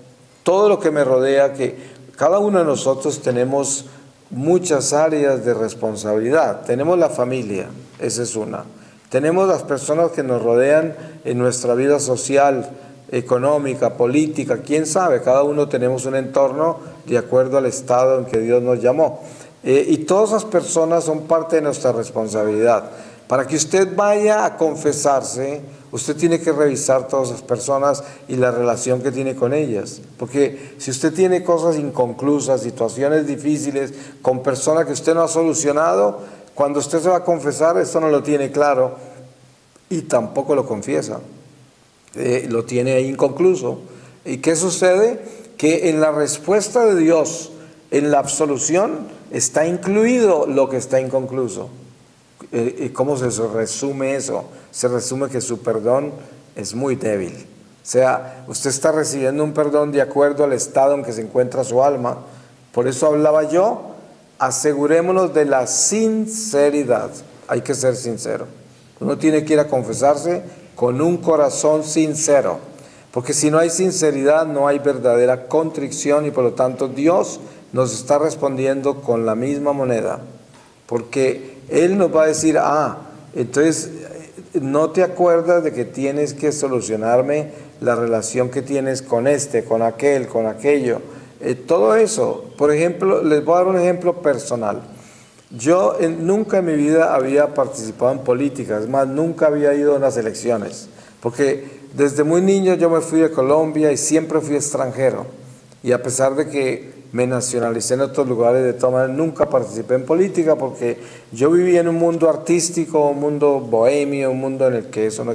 todo lo que me rodea, que cada uno de nosotros tenemos muchas áreas de responsabilidad. Tenemos la familia, esa es una. Tenemos las personas que nos rodean en nuestra vida social, económica, política, quién sabe, cada uno tenemos un entorno de acuerdo al estado en que Dios nos llamó. Y todas esas personas son parte de nuestra responsabilidad. Para que usted vaya a confesarse, usted tiene que revisar todas esas personas y la relación que tiene con ellas. Porque si usted tiene cosas inconclusas, situaciones difíciles, con personas que usted no ha solucionado, cuando usted se va a confesar, esto no lo tiene claro y tampoco lo confiesa. Lo tiene ahí inconcluso. ¿Y qué sucede? Que en la respuesta de Dios, en la absolución, está incluido lo que está inconcluso. ¿Cómo se resume eso? Se resume que su perdón es muy débil. O sea, usted está recibiendo un perdón de acuerdo al estado en que se encuentra su alma. Por eso hablaba yo, asegurémonos de la sinceridad. Hay que ser sincero. Uno tiene que ir a confesarse con un corazón sincero. Porque si no hay sinceridad, no hay verdadera contrición y por lo tanto Dios nos está respondiendo con la misma moneda. Porque Él nos va a decir, entonces no te acuerdas de que tienes que solucionarme la relación que tienes con este, con aquel, con aquello. Todo eso, por ejemplo, les voy a dar un ejemplo personal. Yo nunca en mi vida había participado en política, es más, nunca había ido a unas elecciones. Porque desde muy niño yo me fui de Colombia y siempre fui extranjero. Y a pesar de que me nacionalicé en otros lugares, de todas maneras nunca participé en política porque yo vivía en un mundo artístico, un mundo bohemio, un mundo en el que eso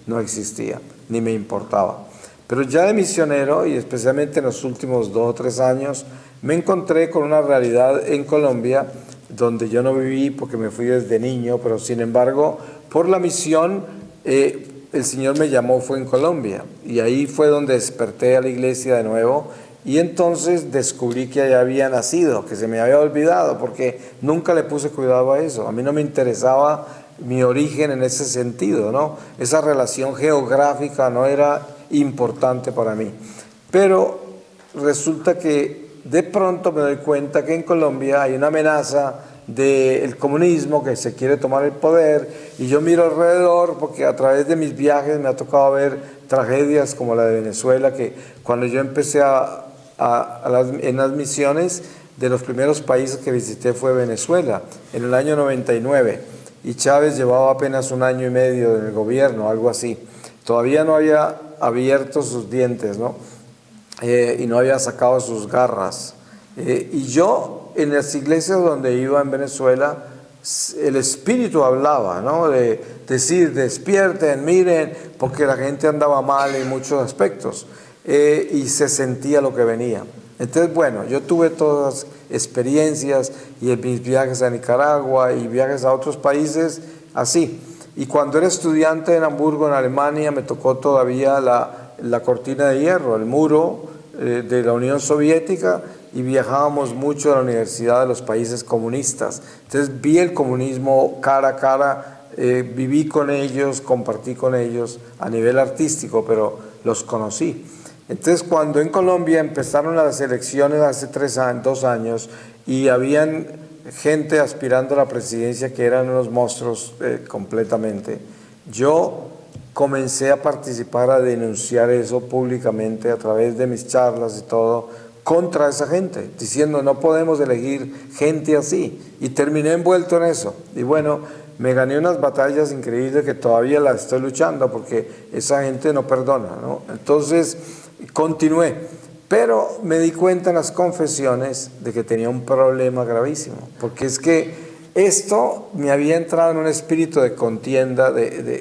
no existía, ni me importaba. Pero ya de misionero, y especialmente en los últimos 2 o 3 años, me encontré con una realidad en Colombia donde yo no viví porque me fui desde niño, pero sin embargo, por la misión, el Señor me llamó, fue en Colombia, y ahí fue donde desperté a la iglesia de nuevo. Y entonces descubrí que allá había nacido, que se me había olvidado, porque nunca le puse cuidado a eso. A mí no me interesaba mi origen en ese sentido, ¿no? Esa relación geográfica no era importante para mí. Pero resulta que de pronto me doy cuenta que en Colombia hay una amenaza del comunismo que se quiere tomar el poder, y yo miro alrededor porque a través de mis viajes me ha tocado ver tragedias como la de Venezuela, que cuando yo empecé en las misiones, de los primeros países que visité fue Venezuela, en el año 99, y Chávez llevaba apenas 1 año y medio en el gobierno, algo así. Todavía no había abierto sus dientes, ¿no? Y no había sacado sus garras. Y yo, en las iglesias donde iba en Venezuela, el Espíritu hablaba, ¿no? De decir, despierten, miren, porque la gente andaba mal en muchos aspectos. Y se sentía lo que venía. Entonces, bueno, yo tuve todas experiencias y en mis viajes a Nicaragua y viajes a otros países así. Y cuando era estudiante en Hamburgo, en Alemania, me tocó todavía la cortina de hierro, el muro de la Unión Soviética, y viajábamos mucho a la universidad de los países comunistas. Entonces vi el comunismo cara a cara, viví con ellos, compartí con ellos a nivel artístico, pero los conocí. Entonces, cuando en Colombia empezaron las elecciones hace 2 años y habían gente aspirando a la presidencia que eran unos monstruos completamente, yo comencé a participar, a denunciar eso públicamente a través de mis charlas y todo, contra esa gente, diciendo no podemos elegir gente así, y terminé envuelto en eso. Y bueno, me gané unas batallas increíbles que todavía las estoy luchando porque esa gente no perdona, ¿no? Entonces continué, pero me di cuenta en las confesiones de que tenía un problema gravísimo, porque es que esto me había entrado en un espíritu de contienda,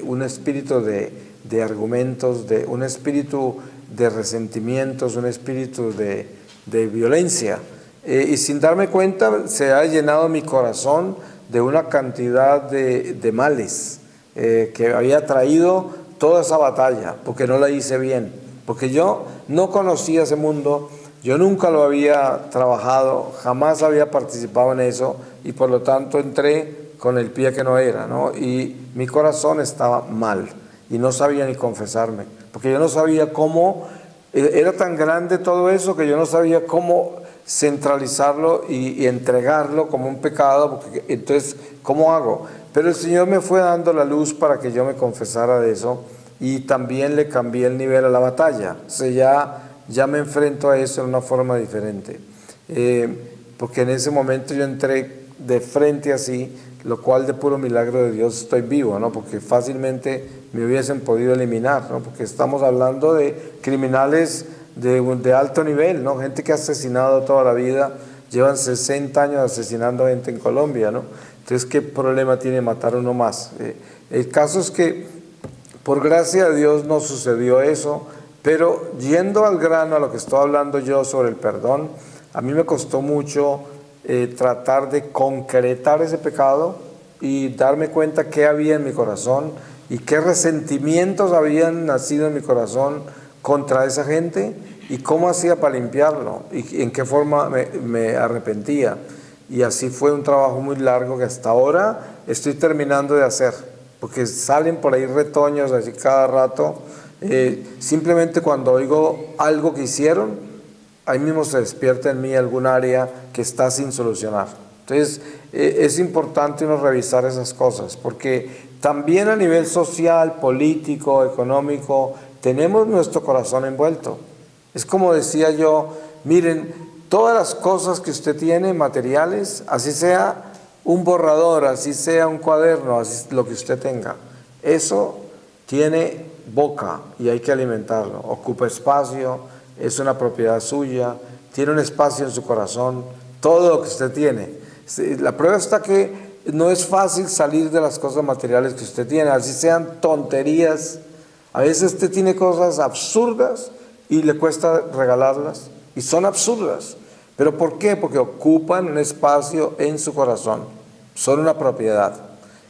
un espíritu de argumentos, de un espíritu de resentimientos, un espíritu de violencia, y sin darme cuenta se ha llenado mi corazón de una cantidad de males que había traído toda esa batalla, porque no la hice bien. Porque yo no conocía ese mundo, yo nunca lo había trabajado, jamás había participado en eso, y por lo tanto entré con el pie que no era, ¿no? Y mi corazón estaba mal y no sabía ni confesarme, porque yo no sabía cómo, era tan grande todo eso que yo no sabía cómo centralizarlo y entregarlo como un pecado, porque entonces, ¿cómo hago? Pero el Señor me fue dando la luz para que yo me confesara de eso. y también le cambié el nivel a la batalla. O sea, ya me enfrento a eso de una forma diferente. Porque en ese momento yo entré de frente así, lo cual de puro milagro de Dios estoy vivo, ¿no? Porque fácilmente me hubiesen podido eliminar, ¿no? Porque estamos hablando de criminales de alto nivel, ¿no? Gente que ha asesinado toda la vida, llevan 60 años asesinando gente en Colombia, ¿no? Entonces, ¿qué problema tiene matar uno más? El caso es que, por gracia de Dios, no sucedió eso, pero yendo al grano, a lo que estoy hablando yo sobre el perdón, a mí me costó mucho tratar de concretar ese pecado y darme cuenta qué había en mi corazón y qué resentimientos habían nacido en mi corazón contra esa gente y cómo hacía para limpiarlo y en qué forma me arrepentía. Y así fue un trabajo muy largo que hasta ahora estoy terminando de hacer, porque salen por ahí retoños así cada rato. Simplemente cuando oigo algo que hicieron, ahí mismo se despierta en mí algún área que está sin solucionar. Entonces, es importante uno revisar esas cosas, porque también a nivel social, político, económico, tenemos nuestro corazón envuelto. Es como decía yo, miren, todas las cosas que usted tiene, materiales, así sea un borrador, así sea un cuaderno, así lo que usted tenga, eso tiene boca y hay que alimentarlo. Ocupa espacio, es una propiedad suya, tiene un espacio en su corazón, todo lo que usted tiene. La prueba está que no es fácil salir de las cosas materiales que usted tiene, así sean tonterías. A veces usted tiene cosas absurdas y le cuesta regalarlas, y son absurdas. ¿Pero por qué? Porque ocupan un espacio en su corazón, son una propiedad.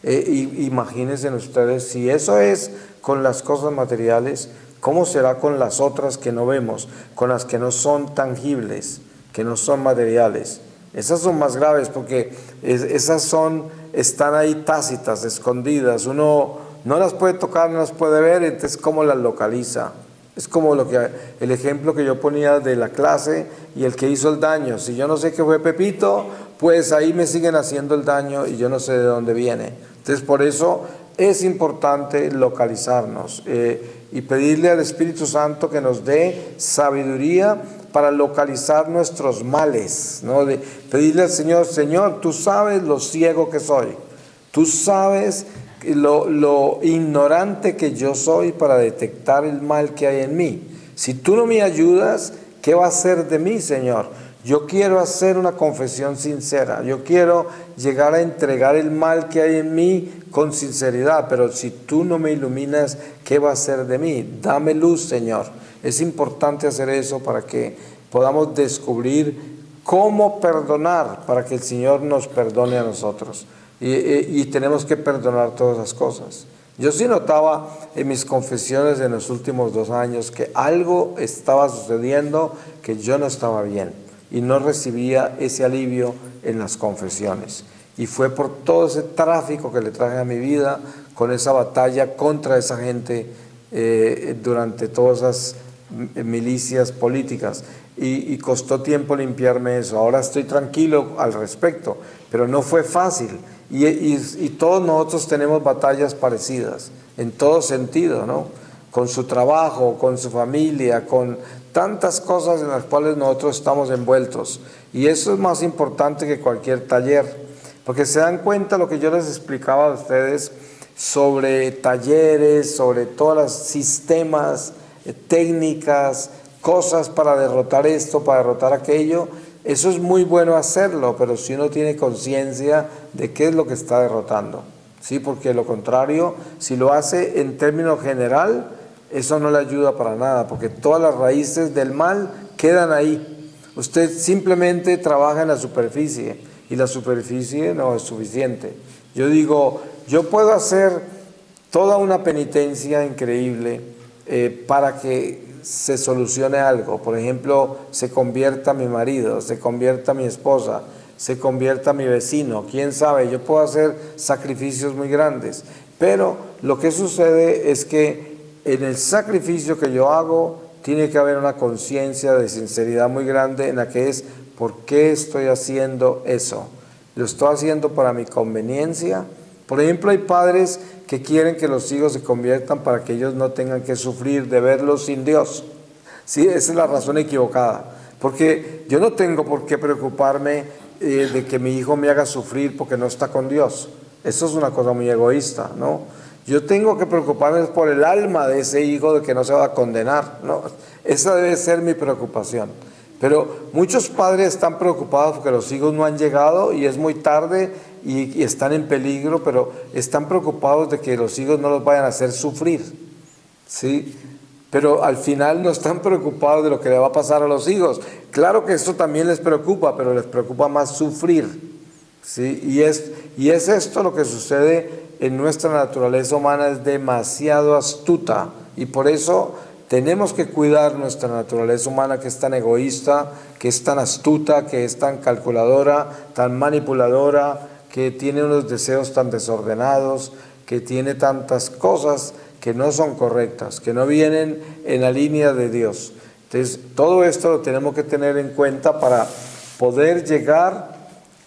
Imagínense ustedes, si eso es con las cosas materiales, ¿cómo será con las otras que no vemos, con las que no son tangibles, que no son materiales? Esas son más graves porque están ahí tácitas, escondidas, uno no las puede tocar, no las puede ver, entonces ¿cómo las localiza? Es como el ejemplo que yo ponía de la clase y el que hizo el daño. Si yo no sé que fue Pepito, pues ahí me siguen haciendo el daño y yo no sé de dónde viene. Entonces por eso es importante localizarnos y pedirle al Espíritu Santo que nos dé sabiduría para localizar nuestros males, ¿no? Pedirle al Señor, Señor, tú sabes lo ciego que soy, tú sabes lo ignorante que yo soy para detectar el mal que hay en mí. Si tú no me ayudas, ¿qué va a hacer de mí, Señor? Yo quiero hacer una confesión sincera, yo quiero llegar a entregar el mal que hay en mí con sinceridad, pero si tú no me iluminas, ¿qué va a hacer de mí? Dame luz, Señor. Es importante hacer eso para que podamos descubrir cómo perdonar, para que el Señor nos perdone a nosotros. Y tenemos que perdonar todas esas cosas. Yo sí notaba en mis confesiones en los últimos 2 años que algo estaba sucediendo, que yo no estaba bien y no recibía ese alivio en las confesiones. Y fue por todo ese tráfico que le traje a mi vida, con esa batalla contra esa gente durante todas esas milicias políticas. Y costó tiempo limpiarme eso. Ahora estoy tranquilo al respecto, pero no fue fácil. Y todos nosotros tenemos batallas parecidas, en todo sentido, ¿no? Con su trabajo, con su familia, con tantas cosas en las cuales nosotros estamos envueltos. Y eso es más importante que cualquier taller, porque se dan cuenta lo que yo les explicaba a ustedes sobre talleres, sobre todos los sistemas, técnicas, cosas para derrotar esto, para derrotar aquello. Eso es muy bueno hacerlo, pero si uno tiene conciencia de qué es lo que está derrotando, ¿sí? Porque lo contrario, si lo hace en términos general, eso no le ayuda para nada, porque todas las raíces del mal quedan ahí. Usted simplemente trabaja en la superficie, y la superficie no es suficiente. Yo digo, yo puedo hacer toda una penitencia increíble para que se solucione algo. Por ejemplo, se convierta mi marido, se convierta mi esposa, se convierta mi vecino, quién sabe, yo puedo hacer sacrificios muy grandes, pero lo que sucede es que en el sacrificio que yo hago tiene que haber una conciencia de sinceridad muy grande en la que es, ¿por qué estoy haciendo eso? ¿Lo estoy haciendo para mi conveniencia? Por ejemplo, hay padres que quieren que los hijos se conviertan para que ellos no tengan que sufrir de verlos sin Dios. Sí, esa es la razón equivocada. Porque yo no tengo por qué preocuparme de que mi hijo me haga sufrir porque no está con Dios. Eso es una cosa muy egoísta, ¿no? Yo tengo que preocuparme por el alma de ese hijo, de que no se va a condenar, ¿no? Esa debe ser mi preocupación. Pero muchos padres están preocupados porque los hijos no han llegado y es muy tarde y están en peligro, pero están preocupados de que los hijos no los vayan a hacer sufrir, ¿sí? Pero al final no están preocupados de lo que le va a pasar a los hijos. Claro que esto también les preocupa, pero les preocupa más sufrir, ¿sí? Y es esto lo que sucede en nuestra naturaleza humana, es demasiado astuta, y por eso tenemos que cuidar nuestra naturaleza humana, que es tan egoísta, que es tan astuta, que es tan calculadora, tan manipuladora, que tiene unos deseos tan desordenados, que tiene tantas cosas que no son correctas, que no vienen en la línea de Dios. Entonces, todo esto lo tenemos que tener en cuenta para poder llegar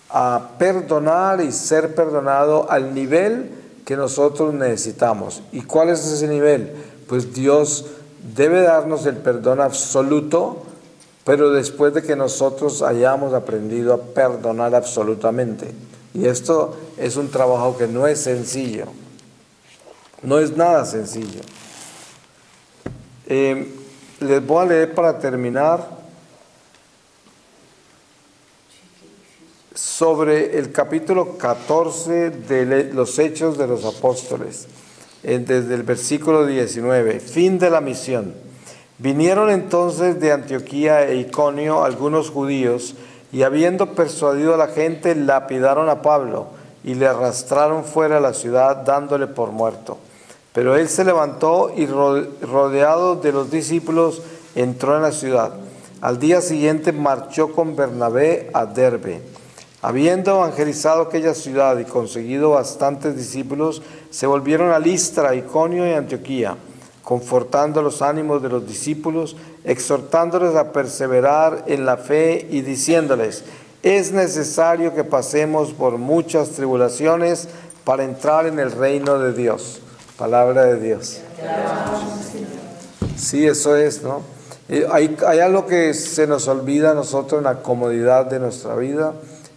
a perdonar y ser perdonado al nivel que nosotros necesitamos. ¿Y cuál es ese nivel? Pues Dios debe darnos el perdón absoluto, pero después de que nosotros hayamos aprendido a perdonar absolutamente. Y esto es un trabajo que no es sencillo, no es nada sencillo. Les voy a leer para terminar sobre el capítulo 14 de los Hechos de los Apóstoles, desde el versículo 19, fin de la misión. Vinieron entonces de Antioquía e Iconio algunos judíos, y habiendo persuadido a la gente, lapidaron a Pablo y le arrastraron fuera de la ciudad, dándole por muerto. Pero él se levantó y, rodeado de los discípulos, entró en la ciudad. Al día siguiente marchó con Bernabé a Derbe. Habiendo evangelizado aquella ciudad y conseguido bastantes discípulos, se volvieron a Listra, Iconio y Antioquía, confortando los ánimos de los discípulos, exhortándoles a perseverar en la fe y diciéndoles: es necesario que pasemos por muchas tribulaciones para entrar en el reino de Dios. Palabra de Dios. Sí, eso es, ¿no? Hay algo que se nos olvida a nosotros en la comodidad de nuestra vida,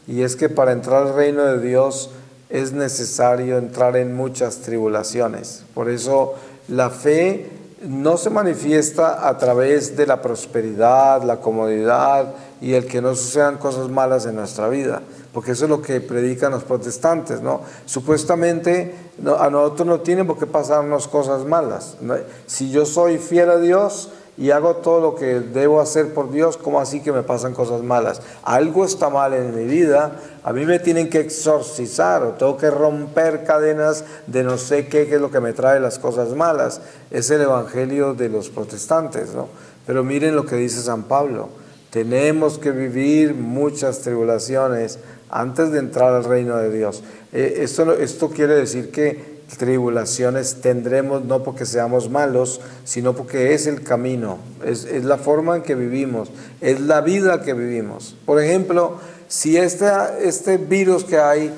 y es que para entrar al reino de Dios es necesario entrar en muchas tribulaciones. Por eso la fe no se manifiesta a través de la prosperidad, la comodidad y el que no sucedan cosas malas en nuestra vida, porque eso es lo que predican los protestantes, ¿no? Supuestamente a nosotros no tienen por qué pasarnos cosas malas, ¿no? Si yo soy fiel a Dios y hago todo lo que debo hacer por Dios, ¿cómo así que me pasan cosas malas? Algo está mal en mi vida, a mí me tienen que exorcizar o tengo que romper cadenas de no sé qué es lo que me trae las cosas malas. Es el evangelio de los protestantes, ¿no? Pero miren lo que dice San Pablo: tenemos que vivir muchas tribulaciones antes de entrar al reino de Dios. Esto quiere decir que tribulaciones tendremos no porque seamos malos, sino porque es el camino, es la forma en que vivimos, es la vida que vivimos. Por ejemplo, si este virus que hay,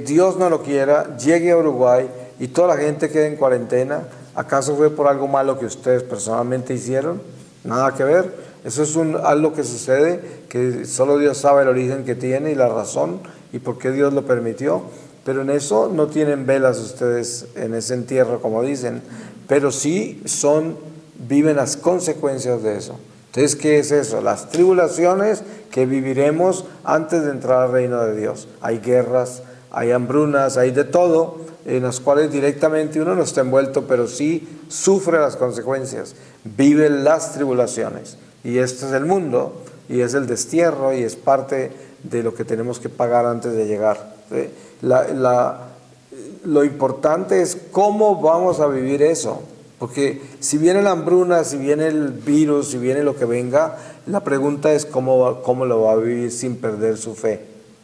Dios no lo quiera, llegue a Uruguay y toda la gente quede en cuarentena, ¿acaso fue por algo malo que ustedes personalmente hicieron? Nada que ver. Eso es algo que sucede, que solo Dios sabe el origen que tiene y la razón y por qué Dios lo permitió. Pero en eso no tienen velas ustedes en ese entierro, como dicen, pero sí viven las consecuencias de eso. Entonces, ¿qué es eso? Las tribulaciones que viviremos antes de entrar al reino de Dios. Hay guerras, hay hambrunas, hay de todo, en las cuales directamente uno no está envuelto, pero sí sufre las consecuencias, vive las tribulaciones. Y este es el mundo, y es el destierro, y es parte de lo que tenemos que pagar antes de llegar. ¿Sí? Lo importante es cómo vamos a vivir eso, porque si viene la hambruna, si viene el virus, si viene lo que venga, la pregunta es cómo lo va a vivir sin perder su fe,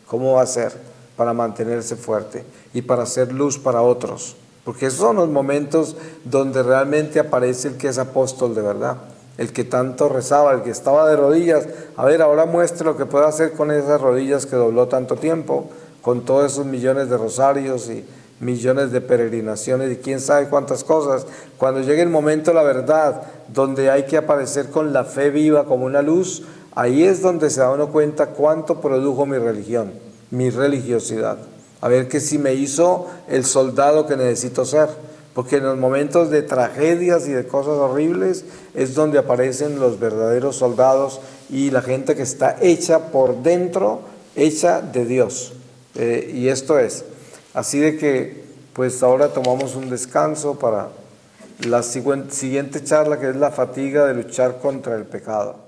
cómo va a hacer para mantenerse fuerte y para ser luz para otros, porque esos son los momentos donde realmente aparece el que es apóstol de verdad, el que tanto rezaba, el que estaba de rodillas. A ver, ahora muestre lo que puede hacer con esas rodillas que dobló tanto tiempo, con todos esos millones de rosarios millones de peregrinaciones y quién sabe cuántas cosas. Cuando llegue el momento de la verdad, donde hay que aparecer con la fe viva como una luz, ahí es donde se da uno cuenta cuánto produjo mi religión, mi religiosidad. A ver que si me hizo el soldado que necesito ser. Porque en los momentos de tragedias y de cosas horribles es donde aparecen los verdaderos soldados y la gente que está hecha por dentro, hecha de Dios. Y esto es. Así de que, pues ahora tomamos un descanso para la siguiente charla, que es la fatiga de luchar contra el pecado.